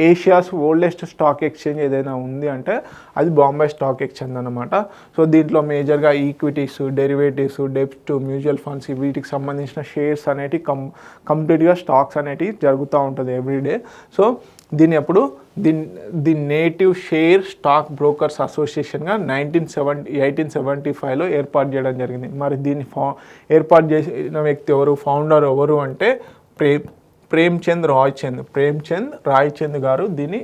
ఏషియాస్ ఓల్డెస్ట్ స్టాక్ ఎక్స్చేంజ్ ఏదైనా ఉంది అంటే అది బాంబే స్టాక్ ఎక్స్చేంజ్ అనమాట. సో దీంట్లో మేజర్గా ఈక్విటీస్, డెరివేటివ్స్, డెబ్ట్, మ్యూచువల్ ఫండ్స్ వీటికి సంబంధించిన షేర్స్ అనేటివి కంప్లీట్గా స్టాక్స్ అనేటివి జరుగుతూ ఉంటుంది everyday. So the native share stock brokers అసోసియేషన్గా 1875లో ఏర్పాటు చేయడం జరిగింది. మరి దీన్ని ఏర్పాటు చేసిన వ్యక్తి ఎవరు, ఫౌండర్ ఎవరు అంటే ప్రేమ్చంద్ రాయ్చంద్ గారు దీన్ని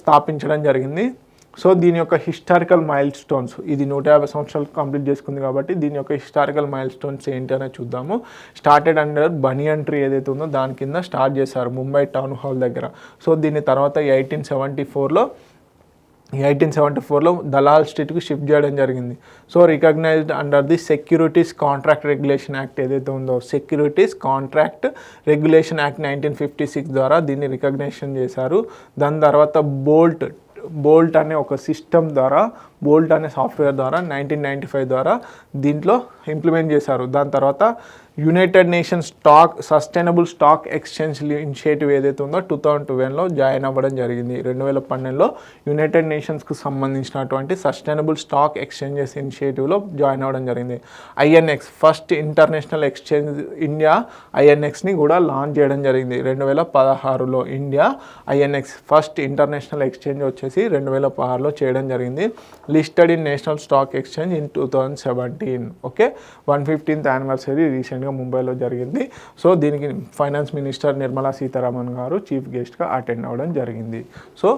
స్థాపించడం జరిగింది. సో దీని యొక్క హిస్టారికల్ మైల్ స్టోన్స్, ఇది 150 సంవత్సరాలు కంప్లీట్ చేసుకుంది కాబట్టి దీని యొక్క హిస్టారికల్ మైల్ స్టోన్స్ ఏంటి అనేది చూద్దాము. స్టార్టెడ్ అండర్ బనియన్ ట్రీ ఏదైతే ఉందో దాని కింద స్టార్ట్ చేశారు ముంబై టౌన్ హాల్ దగ్గర. సో దీని తర్వాత 1874లో దలాల్ స్ట్రీట్కి షిఫ్ట్ చేయడం జరిగింది. So recognised under the securities contract regulation act ఏదైతే ఉందో సెక్యూరిటీస్ కాంట్రాక్ట్ రెగ్యులేషన్ యాక్ట్ 1956 ద్వారా దీన్ని రికగ్నైజేషన్ చేశారు. దాని తర్వాత బోల్ట్ అనే ఒక సిస్టమ్ ద్వారా, బోల్ట్ అనే సాఫ్ట్వేర్ ద్వారా 1995 ద్వారా దీంట్లో ఇంప్లిమెంట్ చేశారు. దాని తర్వాత United nations sustainable stock exchange initiative ఏదైతే ఉందో 2012లో జాయిన్ అవ్వడం జరిగింది. 2012లో యునైటెడ్ నేషన్స్కు సంబంధించినటువంటి సస్టైనబుల్ స్టాక్ ఎక్స్చేంజెస్ ఇనిషియేటివ్లో జాయిన్ అవ్వడం జరిగింది. INX first international exchange India ఐఎన్ఎక్స్ని కూడా లాంచ్ చేయడం జరిగింది 2016లో. India INX first international exchange వచ్చేసి 2016లో చేయడం జరిగింది. Listed in national stock exchange in 2017. Okay, 115th anniversary రీసెంట్గా ముంబైలో జరిగింది. సో దీనికి ఫైనాన్స్ మినిస్టర్ నిర్మలా సీతారామన్ గారు చీఫ్ గెస్ట్గా అటెండ్ అవ్వడం జరిగింది. So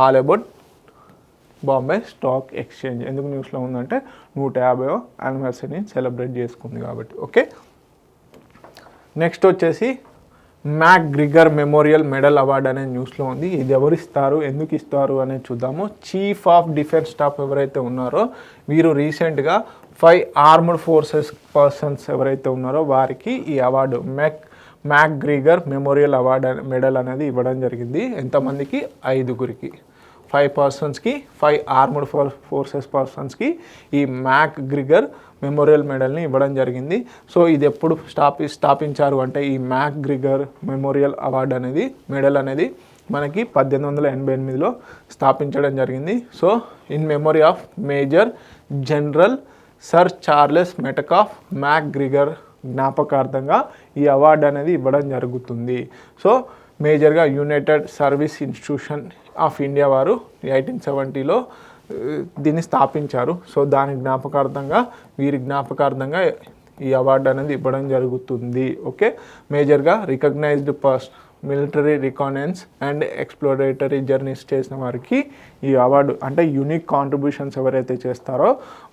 all about Bombay stock exchange. ఎందుకు న్యూస్లో ఉందంటే 150వ యానివర్సరీని సెలబ్రేట్ చేసుకుంది కాబట్టి. ఓకే, నెక్స్ట్ వచ్చేసి మ్యాక్గ్రిగర్ మెమోరియల్ మెడల్ అవార్డు అనే న్యూస్లో ఉంది. ఇది ఎవరు ఇస్తారు, ఎందుకు ఇస్తారు అనేది చూద్దాము. చీఫ్ ఆఫ్ డిఫెన్స్ స్టాఫ్ ఎవరైతే ఉన్నారో వీరు రీసెంట్గా 5 ఆర్మ్డ్ ఫోర్సెస్ పర్సన్స్ ఎవరైతే ఉన్నారో వారికి ఈ అవార్డు మ్యాక్గ్రిగర్ మెమోరియల్ అవార్డు మెడల్ అనేది ఇవ్వడం జరిగింది. ఎంతమందికి? 5గురికి. 5 పర్సన్స్కి, 5 ఆర్మ్డ్ ఫోర్సెస్ పర్సన్స్కి ఈ మ్యాక్గ్రిగర్ మెమోరియల్ మెడల్ని ఇవ్వడం జరిగింది. సో ఇది ఎప్పుడు స్థాపించారు అంటే ఈ మ్యాక్గ్రిగర్ మెమోరియల్ అవార్డు అనేది మెడల్ అనేది మనకి 1888లో స్థాపించడం జరిగింది. So in memory of major general sir Charles Metcalfe MacGregor జ్ఞాపకార్థంగా ఈ అవార్డు అనేది ఇవ్వడం జరుగుతుంది. సో మేజర్గా united service institution of India వారు 1870లో దీన్ని స్థాపించారు. సో దాని జ్ఞాపకార్థంగా వీరి జ్ఞాపకార్థంగా ఈ అవార్డు అనేది ఇవ్వడం జరుగుతుంది. ఓకే, మేజర్గా recognised military reconnaissance and exploratory journeys చేసిన వారికి ఈ అవార్డు అంటే యూనిక్ కాంట్రిబ్యూషన్స్ ఎవరైతే చేస్తారో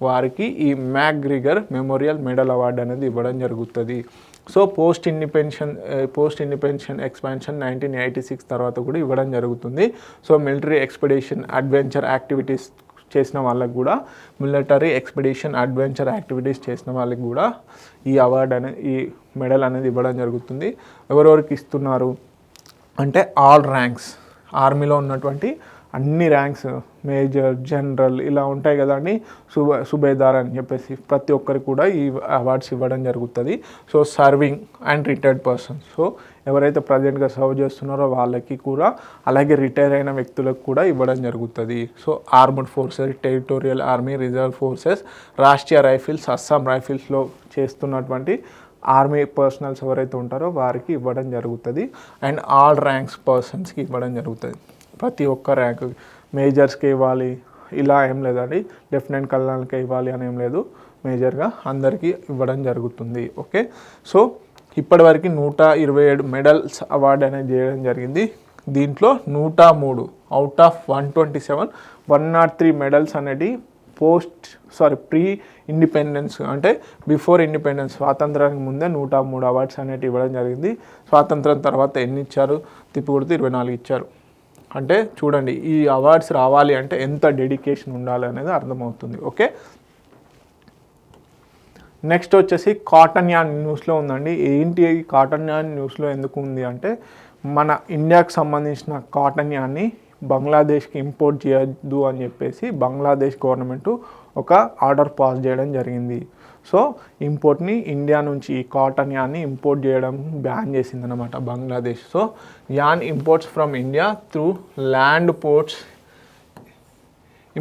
వారికి ఈ మ్యాక్గ్రిగర్ మెమోరియల్ మెడల్ అవార్డు అనేది ఇవ్వడం జరుగుతుంది. సో పోస్ట్ ఇండిపెండెన్స్ ఎక్స్పాన్షన్ 1986 తర్వాత కూడా ఇవ్వడం జరుగుతుంది. So military expedition adventure activities చేసిన వాళ్ళకి కూడా చేసిన వాళ్ళకి కూడా ఈ అవార్డు అనేది ఈ మెడల్ అనేది ఇవ్వడం జరుగుతుంది. ఎవరెవరికి ఇస్తున్నారు అంటే ఆల్ ర్యాంక్స్, ఆర్మీలో ఉన్నటువంటి అన్ని ర్యాంక్స్, మేజర్, జనరల్ ఇలా ఉంటాయి కదండి, సుబేదార్ అని చెప్పేసి ప్రతి ఒక్కరికి కూడా ఈ అవార్డ్స్ ఇవ్వడం జరుగుతుంది. So serving and retired persons, so ఎవరైతే ప్రజెంట్గా సర్వ్ చేస్తున్నారో వాళ్ళకి కూడా, అలాగే రిటైర్ అయిన వ్యక్తులకు కూడా ఇవ్వడం జరుగుతుంది. So armed forces, territorial army, reserve forces, Rashtriya rifles, Assam రైఫిల్స్లో చేస్తున్నటువంటి ఆర్మీ పర్సనల్స్ ఎవరైతే ఉంటారో వారికి ఇవ్వడం జరుగుతుంది. అండ్ ఆల్ ర్యాంక్స్ పర్సన్స్కి ఇవ్వడం జరుగుతుంది. ప్రతి ఒక్క ర్యాంక్ మేజర్స్కి ఇవ్వాలి ఇలా ఏం లేదండి, లెఫ్టినెంట్ కల్నల్కి ఇవ్వాలి అని ఏం లేదు, మేజర్గా అందరికీ ఇవ్వడం జరుగుతుంది. ఓకే, సో ఇప్పటివరకు 127 మెడల్స్ అవార్డు అనేది చేయడం జరిగింది. దీంట్లో 103 అవుట్ ఆఫ్ 127 103 మెడల్స్ అనేది ప్రీ ఇండిపెండెన్స్ అంటే బిఫోర్ ఇండిపెండెన్స్ స్వాతంత్రానికి ముందే 103 అవార్డ్స్ అనేవి ఇవ్వడం జరిగింది. స్వాతంత్రం తర్వాత ఎన్ని ఇచ్చారు? తిప్పికొడితే 24 ఇచ్చారు. అంటే చూడండి, ఈ అవార్డ్స్ రావాలి అంటే ఎంత డెడికేషన్ ఉండాలి అనేది అర్థమవుతుంది. ఓకే, నెక్స్ట్ వచ్చేసి కాటన్ యాన్ న్యూస్లో ఉందండి. ఏంటి కాటన్ యాన్ న్యూస్లో ఎందుకు ఉంది అంటే మన ఇండియాకి సంబంధించిన కాటన్ యాన్ని బంగ్లాదేశ్కి ఇంపోర్ట్ చేయొద్దు అని చెప్పేసి బంగ్లాదేశ్ గవర్నమెంట్ ఒక ఆర్డర్ పాస్ చేయడం జరిగింది. సో ఇంపోర్ట్ని ఇండియా నుంచి కాటన్ యాన్ని ఇంపోర్ట్ చేయడం బ్యాన్ చేసిందనమాట Bangladesh. So yarn imports from India through land ports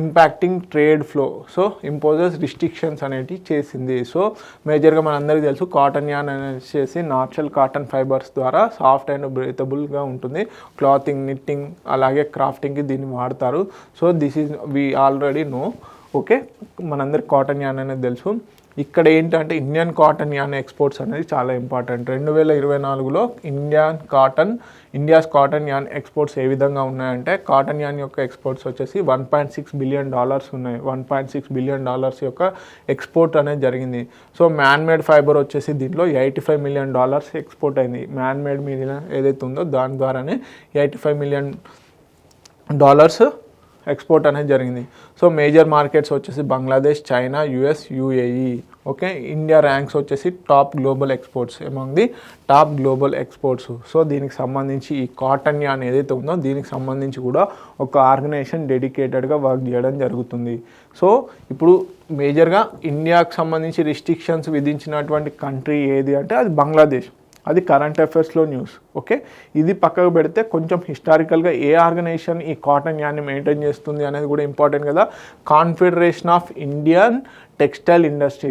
impacting trade flow. So imposes restrictions అనేటివి చేసింది. సో మేజర్గా మనందరికీ తెలుసు కాటన్ యాన్ అనేసి నాచురల్ కాటన్ ఫైబర్స్ ద్వారా సాఫ్ట్ అండ్ బ్రీతబుల్గా ఉంటుంది. క్లాతింగ్, నిట్టింగ్, అలాగే క్రాఫ్టింగ్కి దీన్ని వాడతారు. So this is we already know. Okay, మనందరికి కాటన్ యాన్ అనేది తెలుసు. ఇక్కడ ఏంటంటే ఇండియన్ కాటన్ యాన్ ఎక్స్పోర్ట్స్ అనేది చాలా ఇంపార్టెంట్. 2024లో ఇండియాస్ కాటన్ యాన్ ఎక్స్పోర్ట్స్ ఏ విధంగా ఉన్నాయంటే కాటన్ యాన్ యొక్క ఎక్స్పోర్ట్స్ వచ్చేసి $1.6 బిలియన్ ఉన్నాయి. $1.6 బిలియన్ యొక్క ఎక్స్పోర్ట్ అనేది జరిగింది. సో మ్యాన్ మేడ్ ఫైబర్ వచ్చేసి దీంట్లో $85 మిలియన్ ఎక్స్పోర్ట్ అయింది. మ్యాన్ మేడ్ మీద ఏదైతే ఉందో దాని ద్వారానే $85 మిలియన్ ఎక్స్పోర్ట్ అనేది జరిగింది. సో మేజర్ మార్కెట్స్ వచ్చేసి Bangladesh, China, US, UAE. Okay, India ranks వచ్చేసి top global exports among the top global exports. So దీనికి సంబంధించి ఈ కాటన్ యాన్ ఏదైతే ఉందో దీనికి సంబంధించి కూడా ఒక ఆర్గనైజేషన్ డెడికేటెడ్గా వర్క్ చేయడం జరుగుతుంది. సో ఇప్పుడు మేజర్గా ఇండియాకు సంబంధించి రిస్ట్రిక్షన్స్ విధించినటువంటి కంట్రీ ఏది అంటే అది బంగ్లాదేశ్. అది కరెంట్ అఫైర్స్లో న్యూస్. ఓకే, ఇది పక్కకు పెడితే కొంచెం హిస్టారికల్గా ఏ ఆర్గనైజేషన్ ఈ కాటన్ యాన్ని మెయింటైన్ చేస్తుంది అనేది కూడా ఇంపార్టెంట్ కదా. Confederation of Indian textile industry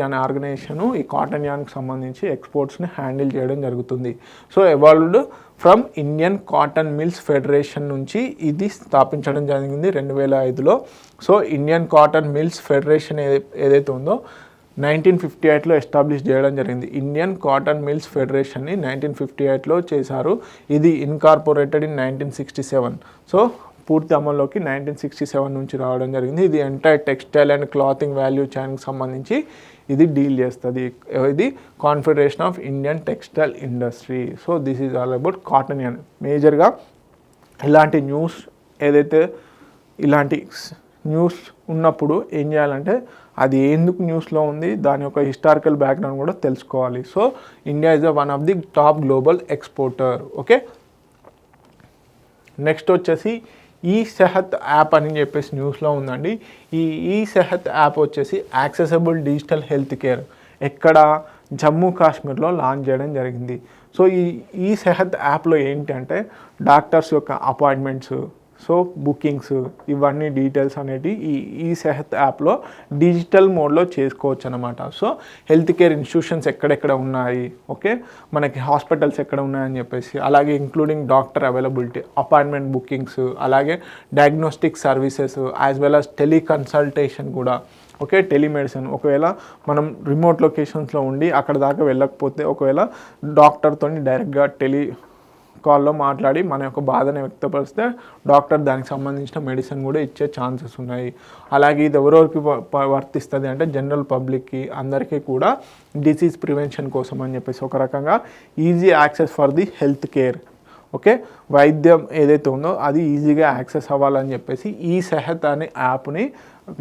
అనే ఆర్గనైజేషను ఈ కాటన్ యాన్కి సంబంధించి ఎక్స్పోర్ట్స్ని హ్యాండిల్ చేయడం జరుగుతుంది. So evolved from Indian cotton mills federation నుంచి ఇది స్థాపించడం జరిగింది 2005లో. So Indian cotton mills federation ఏదైతే ఉందో 1958లో ఎస్టాబ్లిష్ చేయడం జరిగింది. ఇండియన్ కాటన్ మిల్స్ ఫెడరేషన్ని 1958లో చేశారు. ఇది ఇన్కార్పొరేటెడ్ ఇన్ 1967. సో పూర్తి అమల్లోకి 1967 నుంచి రావడం జరిగింది. ఇది entire textile and clothing value చైన్కి సంబంధించి ఇది డీల్ చేస్తుంది. ఇది confederation of Indian textile industry. So this is all about cotton yarn. మేజర్గా ఇలాంటి న్యూస్ ఉన్నప్పుడు ఏం చేయాలంటే అది ఎందుకు న్యూస్లో ఉంది, దాని యొక్క హిస్టారికల్ బ్యాక్గ్రౌండ్ కూడా తెలుసుకోవాలి. So India is one of the top global exporter. Okay, next వచ్చేసి ఈ సెహత్ యాప్ అని చెప్పేసి న్యూస్లో ఉందండి. ఈ సెహత్ యాప్ వచ్చేసి యాక్సెసిబుల్ డిజిటల్ హెల్త్ కేర్ ఎక్కడ జమ్మూ కాశ్మీర్లో లాంచ్ చేయడం జరిగింది. సో ఈ సెహత్ యాప్లో ఏంటంటే డాక్టర్స్ యొక్క అపాయింట్మెంట్స్, సో బుకింగ్స్, ఇవన్నీ డీటెయిల్స్ అనేవి ఈ సెహత్ యాప్లో డిజిటల్ మోడ్లో చేసుకోవచ్చు అనమాట. సో హెల్త్ కేర్ ఇన్స్టిట్యూషన్స్ ఎక్కడెక్కడ ఉన్నాయి, ఓకే, మనకి హాస్పిటల్స్ ఎక్కడ ఉన్నాయని చెప్పేసి, అలాగే including doctor availability, appointment bookings, అలాగే diagnostic services as well as teleconsultation కూడా. ఓకే, టెలిమెడిసిన్, ఒకవేళ మనం రిమోట్ లొకేషన్స్లో ఉండి అక్కడ దాకా వెళ్ళకపోతే ఒకవేళ డాక్టర్తో డైరెక్ట్గా కాల్లో మాట్లాడి మన యొక్క బాధని వ్యక్తపరిస్తే డాక్టర్ దానికి సంబంధించిన మెడిసిన్ కూడా ఇచ్చే ఛాన్సెస్ ఉన్నాయి. అలాగే ఇది ఎవరెవరికి వర్తిస్తుంది అంటే జనరల్ పబ్లిక్కి, అందరికీ కూడా డిసీజ్ ప్రివెన్షన్ కోసం అని చెప్పేసి ఒక రకంగా easy access for the health care. Okay, వైద్యం ఏదైతే ఉందో అది ఈజీగా యాక్సెస్ అవ్వాలని చెప్పేసి ఈ సెహత్ అనే యాప్ని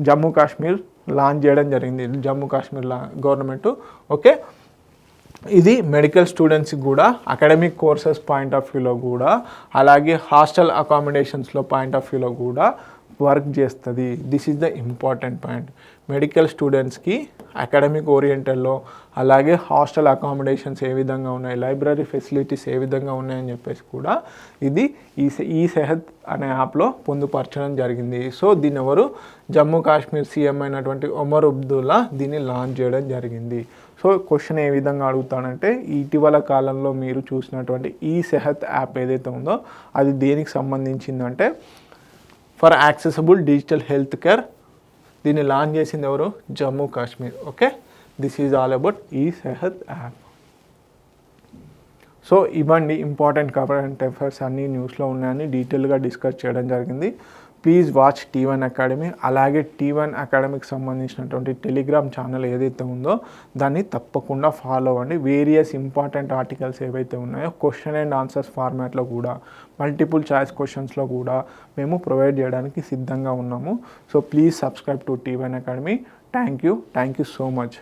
జమ్మూ కాశ్మీర్ లాంచ్ చేయడం జరిగింది. జమ్మూ కాశ్మీర్ గవర్నమెంట్. ఓకే, ఇది మెడికల్ స్టూడెంట్స్కి కూడా అకాడమిక్ కోర్సెస్ పాయింట్ ఆఫ్ వ్యూలో కూడా, అలాగే హాస్టల్ అకామిడేషన్స్లో పాయింట్ ఆఫ్ వ్యూలో కూడా వర్క్ చేస్తుంది. This is the important point. Medical స్టూడెంట్స్కి అకాడమిక్ ఓరియంటెడ్లో, అలాగే హాస్టల్ అకామిడేషన్స్ ఏ విధంగా ఉన్నాయి, లైబ్రరీ ఫెసిలిటీస్ ఏ విధంగా ఉన్నాయని చెప్పేసి కూడా ఇది ఈ సెహత్ అనే యాప్లో పొందుపరచడం జరిగింది. సో దీన్ని ఎవరు జమ్మూ కాశ్మీర్ సీఎం అయినటువంటి ఒమర్ అబ్దుల్లా దీన్ని లాంచ్ చేయడం జరిగింది. సో క్వశ్చన్ ఏ విధంగా అడుగుతానంటే ఇటీవల కాలంలో మీరు చూసినటువంటి ఈ సెహత్ యాప్ ఏదైతే ఉందో అది దేనికి సంబంధించిందంటే for accessible digital health care. దీన్ని లాంచ్ చేసింది ఎవరు? Jammu Kashmir. Okay, this is all about ఈ సెహత్ యాప్. సో ఇవ్వండి ఇంపార్టెంట్ కరెంట్ అఫైర్స్ అన్నీ న్యూస్లో ఉన్నాయని డీటెయిల్గా డిస్కస్ చేయడం జరిగింది. Please watch T1 academy. అలాగే T1 అకాడమీకి సంబంధించినటువంటి టెలిగ్రామ్ ఛానల్ ఏదైతే ఉందో దాన్ని తప్పకుండా ఫాలో అవ్వండి. వేరియస్ ఇంపార్టెంట్ ఆర్టికల్స్ ఏవైతే ఉన్నాయో క్వశ్చన్ అండ్ ఆన్సర్స్ ఫార్మాట్లో కూడా, మల్టిపుల్ చాయిస్ క్వశ్చన్స్లో కూడా మేము ప్రొవైడ్ చేయడానికి సిద్ధంగా ఉన్నాము. So please subscribe to T1 academy. Thank you so much.